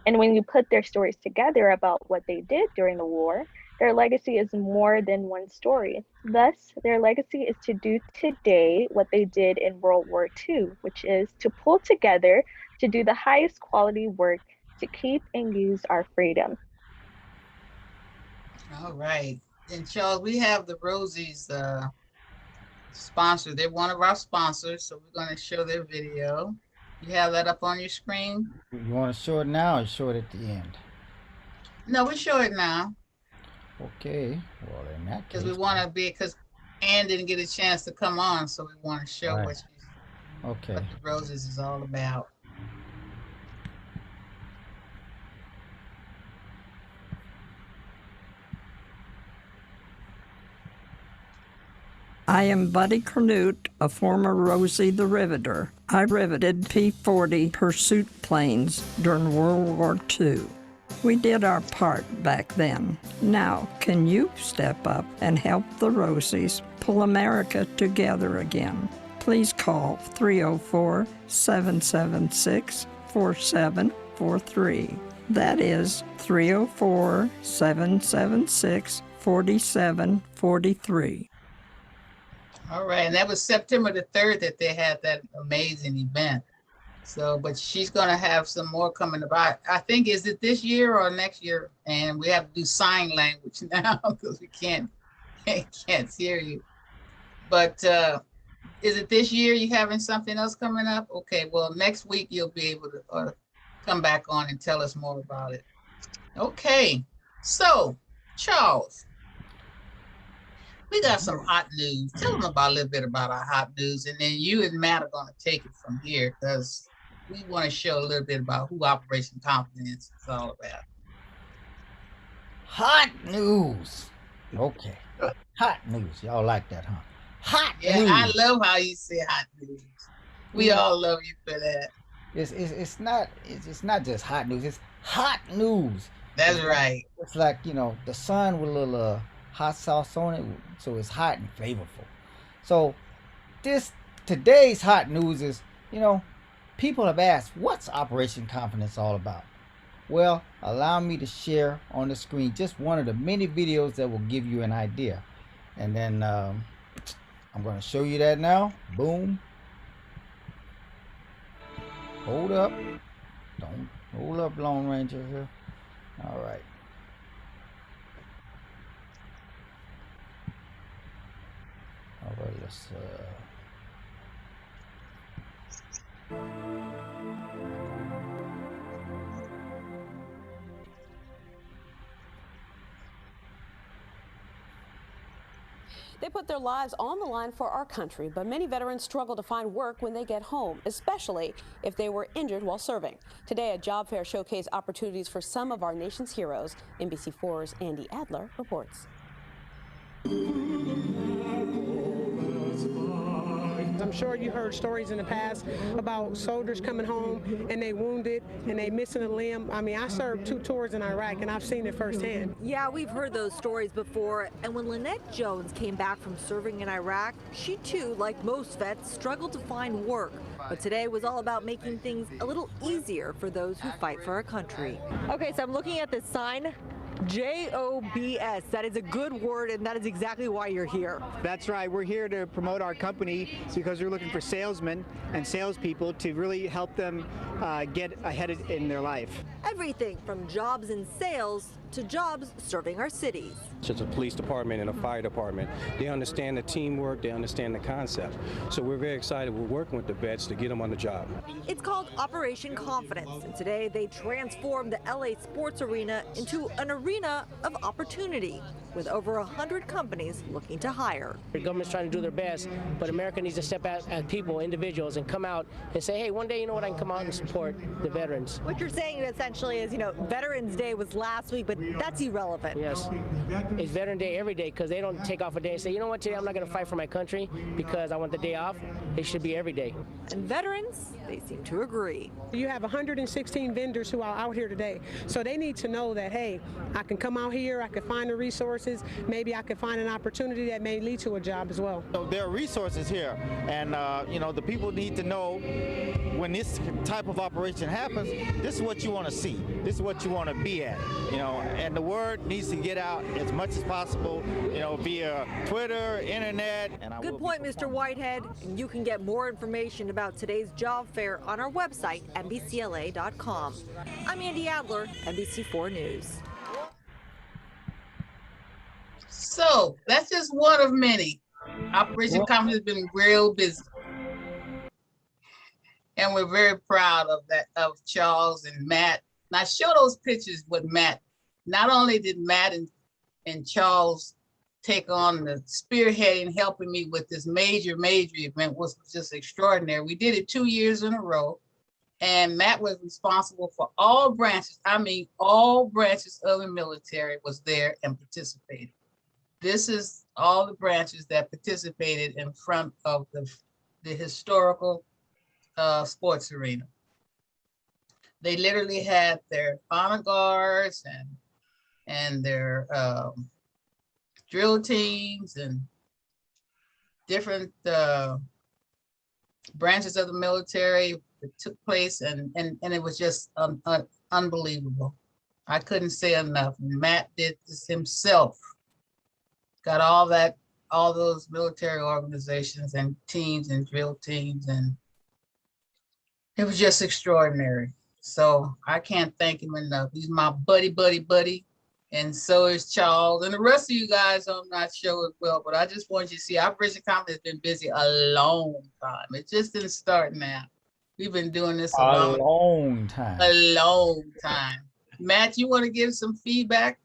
And when you put their stories together about what they did during the war, their legacy is more than one story. Thus, their legacy is to do today what they did in World War II, which is to pull together to do the highest quality work to keep and use our freedom. All right. And Charles, we have the Rosies sponsor. They're one of our sponsors, so we're going to show their video. You have that up on your screen? You want to show it now or show it at the end? No, we show it now. Okay. Well, in that case. Because we want to be, because Anne didn't get a chance to come on, so we want to show Right. what Okay. the Roses is all about. I am Buddy Canute, a former Rosie the Riveter. I riveted P-40 pursuit planes during World War II. We did our part back then. Now, can you step up and help the Rosies pull America together again? Please call 304-776-4743. That is 304-776-4743. All right, and that was September the 3rd that they had that amazing event. So, but she's going to have some more coming about. I think, is it this year or next year? And we have to do sign language now because we can't hear you. But is it this year you having something else coming up? Okay, well, next week you'll be able to come back on and tell us more about it. Okay, so Charles, we got some hot news. Tell them about a little bit about our hot news, and then you and Matt are going to take it from here because we want to show a little bit about who Operation Confidence is all about. Hot news. Okay. Hot news. Y'all like that, huh? Hot Yeah, news. I love how you say hot news. We all love you for that. It's not just hot news. It's hot news. That's right. It's like, the sun with a little hot sauce on it, so it's hot and flavorful. So today's hot news is, people have asked, what's Operation Confidence all about? Well, allow me to share on the screen just one of the many videos that will give you an idea. And then I'm going to show you that now. Boom. Hold up. Don't hold up, Lone Ranger here. All right. All right, let's They put their lives on the line for our country, but many veterans struggle to find work when they get home, especially if they were injured while serving. Today, a job fair showcased opportunities for some of our nation's heroes. NBC4's Andy Adler reports. I'm sure you heard stories in the past about soldiers coming home and they wounded and they missing a limb. I mean, I served 2 tours in Iraq and I've seen it firsthand. Yeah, we've heard those stories before. And when Lynette Jones came back from serving in Iraq, she too, like most vets, struggled to find work. But today was all about making things a little easier for those who fight for our country. Okay, so I'm looking at this sign. JOBS, that is a good word, and that is exactly why you're here. That's right. We're here to promote our company because we're looking for salesmen and salespeople to really help them get ahead in their life. Everything from jobs in sales to jobs serving our cities. It's a police department and a fire department. They understand the teamwork, they understand the concept. So we're very excited. We're working with the vets to get them on the job. It's called Operation Confidence, and today they transformed the LA sports arena into an arena of opportunity, with over 100 companies looking to hire. The government's trying to do their best, but America needs to step out as people, individuals, and come out and say, hey, one day, you know what, I can come out and support the veterans. What you're saying essentially is, Veterans Day was last week, but that's irrelevant. Yes, it's Veteran Day every day because they don't take off a day and say, you know what, today I'm not going to fight for my country because I want the day off. It should be every day. And veterans, they seem to agree. You have 116 vendors who are out here today, so they need to know that, hey, I can come out here, I can find the resources, maybe I can find an opportunity that may lead to a job as well. So there are resources here, and the people need to know when this type of operation happens, this is what you want to see, this is what you want to be at, and the word needs to get out as much as possible, via Twitter, internet. Good point, Mr. Whitehead. And you can get more information about today's job fair on our website, NBCLA.com. I'm Andy Adler, NBC4 News. So that's just one of many. Operation Confidence has been real busy. And we're very proud of that, of Charles and Matt. Now show those pictures with Matt. Not only did Matt and Charles take on the spearheading, helping me with this major event, was just extraordinary. We did it 2 years in a row. And Matt was responsible for all branches. I mean, all branches of the military was there and participated. This is all the branches that participated in front of the historical sports arena. They literally had their honor guards and their drill teams and different branches of the military that took place, and it was just unbelievable. I couldn't say enough. Matt did this himself. Got all those military organizations and teams and drill teams, and it was just extraordinary. So I can't thank him enough. He's my buddy, and so is Charles, and the rest of you guys I'm not sure as well, but I just want you to see Operation Confidence has been busy a long time. It just didn't start now. We've been doing this a long time. A long time. Matt, you want to give some feedback?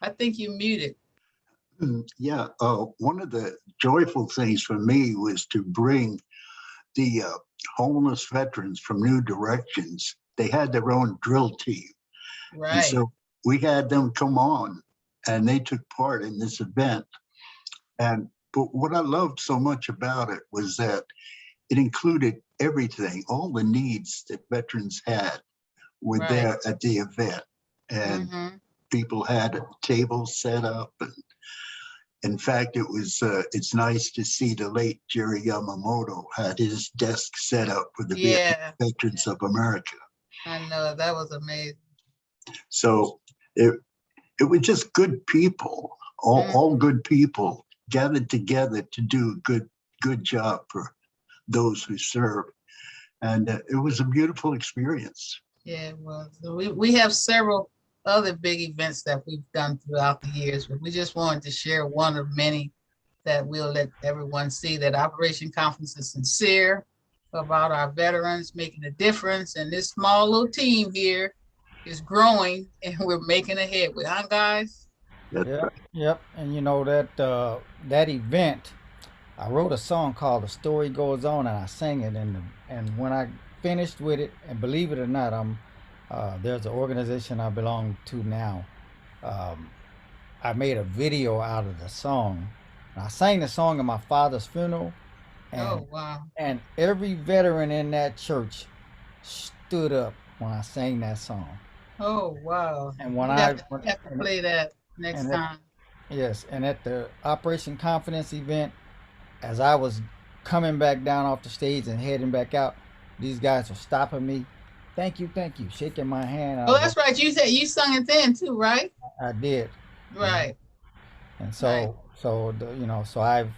I think you're muted. Yeah, one of the joyful things for me was to bring the homeless veterans from New Directions. They had their own drill team. Right. And so we had them come on and they took part in this event. But what I loved so much about it was that it included everything, all the needs that veterans had were there at the event. And people had tables set up. And in fact, it's nice to see the late Jerry Yamamoto had his desk set up for the veterans of America. I know, that was amazing. So it was just good people, all good people gathered together to do a good job for those who serve. And it was a beautiful experience. Yeah, it was. We have several other big events that we've done throughout the years, but we just wanted to share one of many that we'll let everyone see that Operation Confidence is sincere about our veterans making a difference. And this small little team here is growing and we're making a headway, huh, guys? Yep. And that event, I wrote a song called "The Story Goes On" and I sang it. And when I finished with it, and believe it or not, there's an organization I belong to now I made a video out of the song. I sang the song at my father's funeral, and Oh, wow. and every veteran in that church stood up when I sang that song. Oh, wow. And when You I have to, when, you have to play that next and at, time. yes, and at the Operation Confidence event, as I was coming back down off the stage and heading back out, these guys were stopping me. Thank you, shaking my hand. Oh, that's right. You said you sung it then too, right? I did. Right. And Right. so I've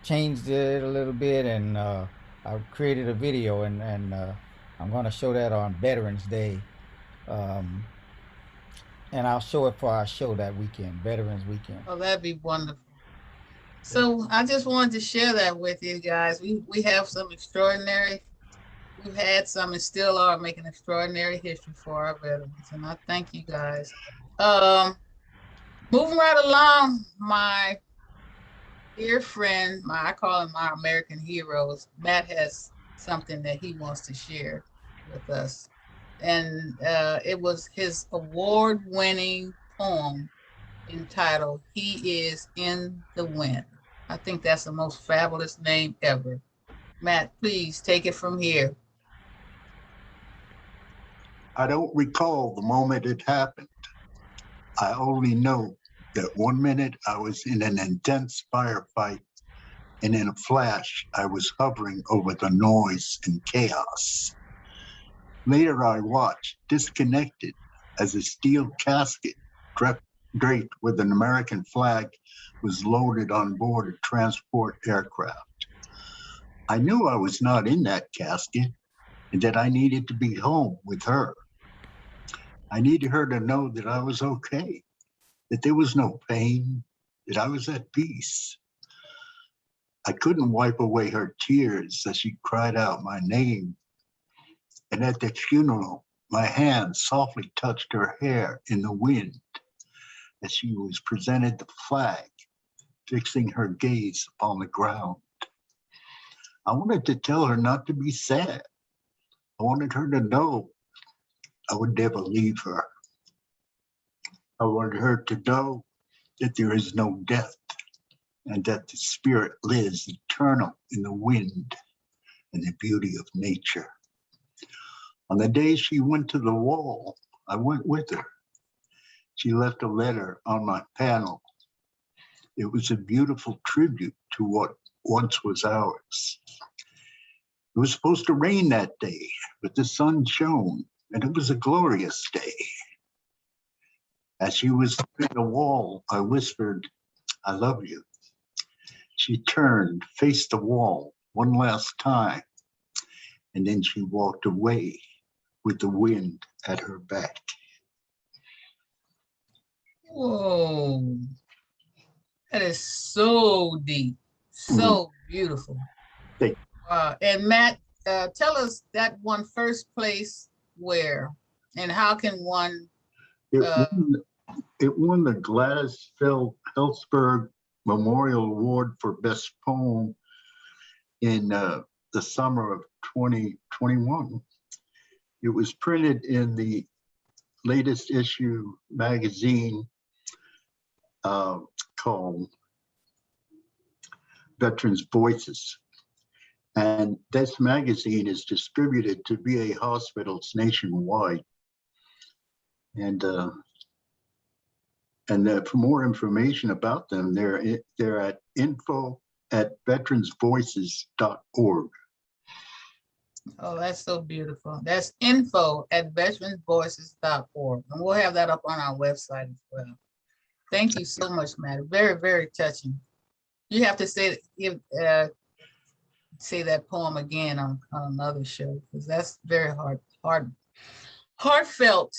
changed it a little bit, and I've created a video, and I'm going to show that on Veterans Day, um, and I'll show it for our show that weekend, Veterans Weekend. Oh, that'd be wonderful. So I just wanted to share that with you guys. We have some extraordinary, we've had some and still are making extraordinary history for our veterans. And I thank you guys. Moving right along, my dear friend, I call him my American heroes, Matt has something that he wants to share with us. And it was his award-winning poem entitled, He Is in the Wind. I think that's the most fabulous name ever. Matt, please take it from here. I don't recall the moment it happened. I only know that one minute I was in an intense firefight, and in a flash, I was hovering over the noise and chaos. Later, I watched, disconnected, as a steel casket draped with an American flag was loaded on board a transport aircraft. I knew I was not in that casket and that I needed to be home with her. I needed her to know that I was okay, that there was no pain, that I was at peace. I couldn't wipe away her tears as she cried out my name. And at the funeral, my hand softly touched her hair in the wind as she was presented the flag, fixing her gaze upon the ground. I wanted to tell her not to be sad. I wanted her to know I would never leave her. I wanted her to know that there is no death and that the spirit lives eternal in the wind and the beauty of nature. On the day she went to the wall, I went with her. She left a letter on my panel. It was a beautiful tribute to what once was ours. It was supposed to rain that day, but the sun shone, and it was a glorious day. As she was near the wall, I whispered, I love you. She turned, faced the wall one last time, and then she walked away with the wind at her back. Whoa, that is so deep, so beautiful. And Matt, tell us that won first place where, and how can one? It won the Gladys Felsberg Memorial Award for Best Poem in the summer of 2021. It was printed in the latest issue magazine called Veterans Voices. And this magazine is distributed to VA hospitals nationwide. And for more information about them, they're at info@veteransvoices.org. Oh, that's so beautiful. That's info@veteransvoices.org. And we'll have that up on our website as well. Thank you so much, Matt. Very, very touching. You have to say that poem again on another show, because that's very heartfelt.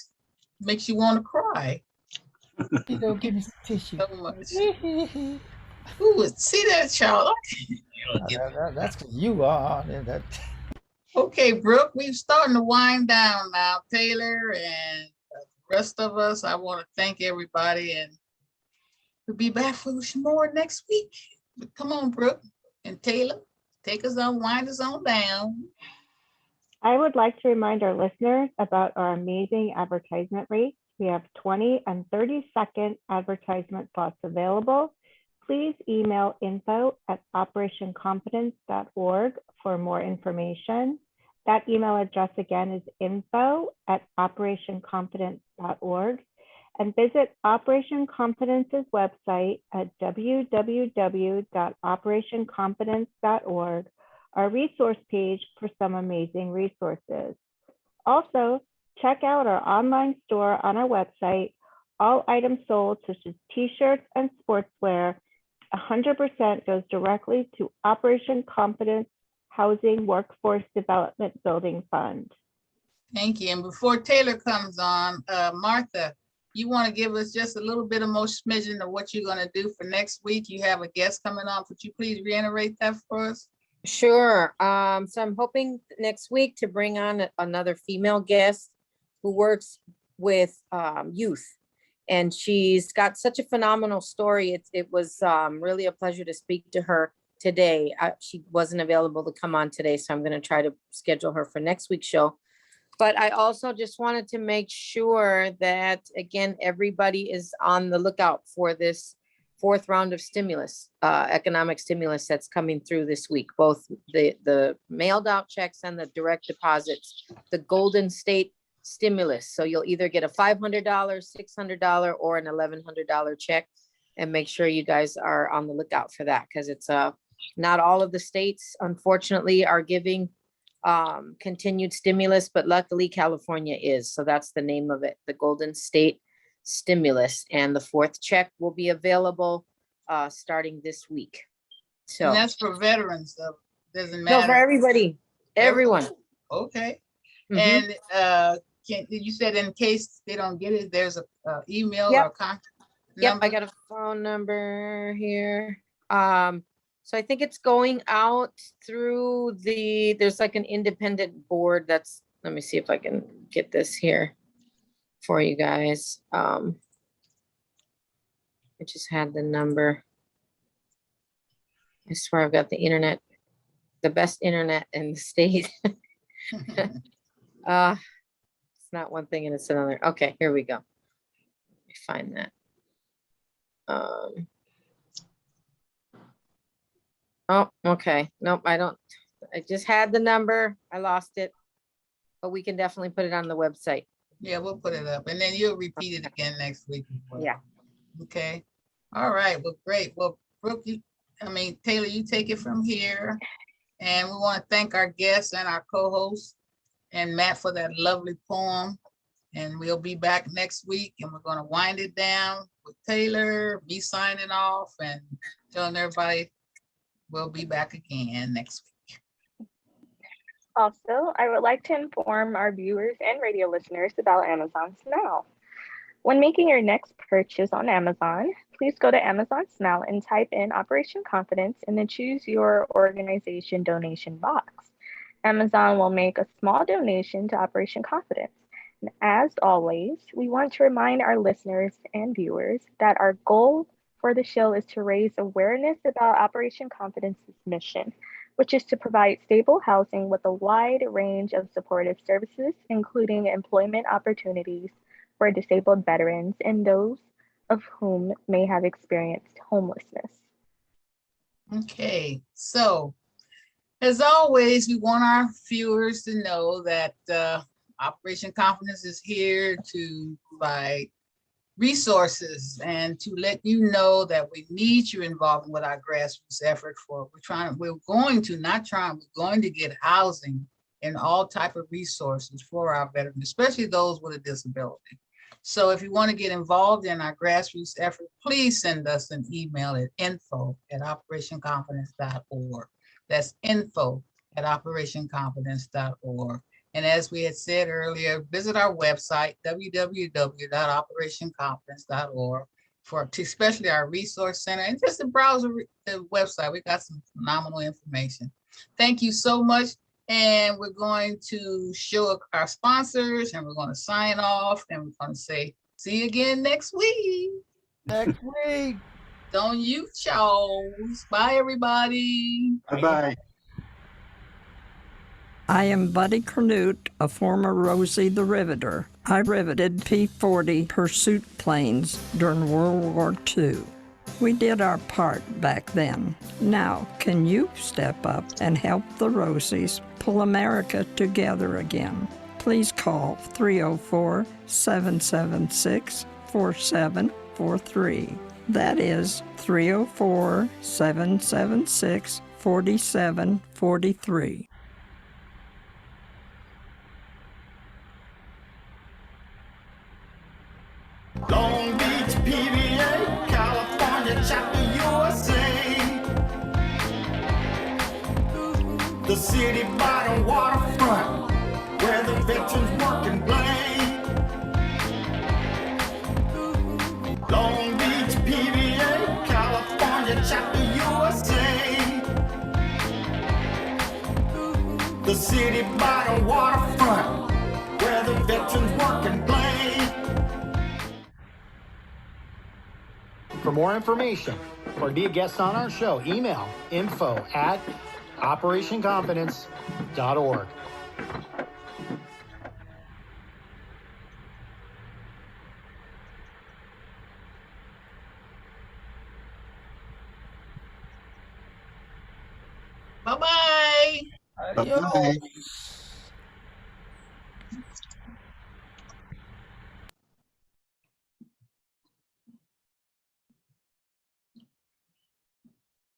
Makes you want to cry. You don't give me some tissue. So much. Ooh, see that, child? That's because you are. Okay, Brooke, we're starting to wind down now. Taylor and the rest of us, I want to thank everybody, and we'll be back for some more next week. But come on, Brooke and Taylor, take us on, wind us on down. I would like to remind our listeners about our amazing advertisement rates. We have 20 and 30-second advertisement spots available. Please email info@operationconfidence.org for more information. That email address again is info@operationconfidence.org, and visit Operation Confidence's website at www.operationconfidence.org, our resource page for some amazing resources. Also, check out our online store on our website. All items sold, such as t-shirts and sportswear, 100% goes directly to Operation Confidence Housing Workforce Development Building Fund. Thank you. And before Taylor comes on, Martha, you want to give us just a little bit of more smidgen of what you're going to do for next week? You have a guest coming on. Would you please reiterate that for us? Sure. So I'm hoping next week to bring on another female guest who works with youth. And she's got such a phenomenal story. It was really a pleasure to speak to her today. She wasn't available to come on today, so I'm going to try to schedule her for next week's show. But I also just wanted to make sure that, again, everybody is on the lookout for this fourth round of stimulus, economic stimulus that's coming through this week, both the mailed out checks and the direct deposits, the Golden State stimulus. So you'll either get a $500, $600, or an $1,100 check, and make sure you guys are on the lookout for that, because it's not all of the states, unfortunately, are giving continued stimulus, but luckily California is. So that's the name of it, the Golden State stimulus, and the fourth check will be available starting this week. So and that's for veterans, so doesn't matter. No, for everybody, everyone. Okay. Mhm. And you said in case they don't get it, there's a email Yep. or contact Yep, number? I got a phone number here. So I think it's going out through there's like an independent board that's, let me see if I can get this here for you guys. I just had the number. I swear I've got the internet, the best internet in the state. It's not one thing and it's another. Okay, here we go. Let me find that. Oh, okay. Nope, I don't. I just had the number. I lost it, but we can definitely put it on the website. Yeah, we'll put it up, and then you'll repeat it again next week as well. Yeah. Okay. All right. Well, great. Well, Brooke, Taylor, you take it from here. And we want to thank our guests and our co-hosts and Matt for that lovely poem. And we'll be back next week, and we're going to wind it down with Taylor, me signing off, and telling everybody we'll be back again next week. Also, I would like to inform our viewers and radio listeners about Amazon Smile. When making your next purchase on Amazon, please go to Amazon Smile and type in Operation Confidence and then choose your organization donation box. Amazon will make a small donation to Operation Confidence. And as always, we want to remind our listeners and viewers that our goal for the show is to raise awareness about Operation Confidence's mission, which is to provide stable housing with a wide range of supportive services, including employment opportunities for disabled veterans and those of whom may have experienced homelessness. Okay, so as always, we want our viewers to know that Operation Confidence is here to provide resources and to let you know that we need you involved with our grassroots effort we're going to get housing and all type of resources for our veterans, especially those with a disability. So if you want to get involved in our grassroots effort, please send us an email at info@operationconfidence.org. That's info@operationconfidence.org. And as we had said earlier, visit our website, www.operationconfidence.org, especially our resource center, and just to browse the website. We got some phenomenal information. Thank you so much. And we're going to show our sponsors, and we're going to sign off, and we're going to say, see you again next week. Next week. Don't you, Charles. Bye, everybody. Bye-bye. I am Buddy Canute, a former Rosie the Riveter. I riveted P-40 pursuit planes during World War II. We did our part back then. Now, can you step up and help the Rosies pull America together again? Please call 304-776-4743. That is 304-776-4743. Long Beach, PVA, California, chapter USA. The city by the waterfront, where the veterans work and play. Long Beach, PVA, California, chapter USA. The city by the waterfront, where the veterans work and play. For more information or to be a guest on our show, email info@operationconfidence.org. Bye-bye. Bye-bye.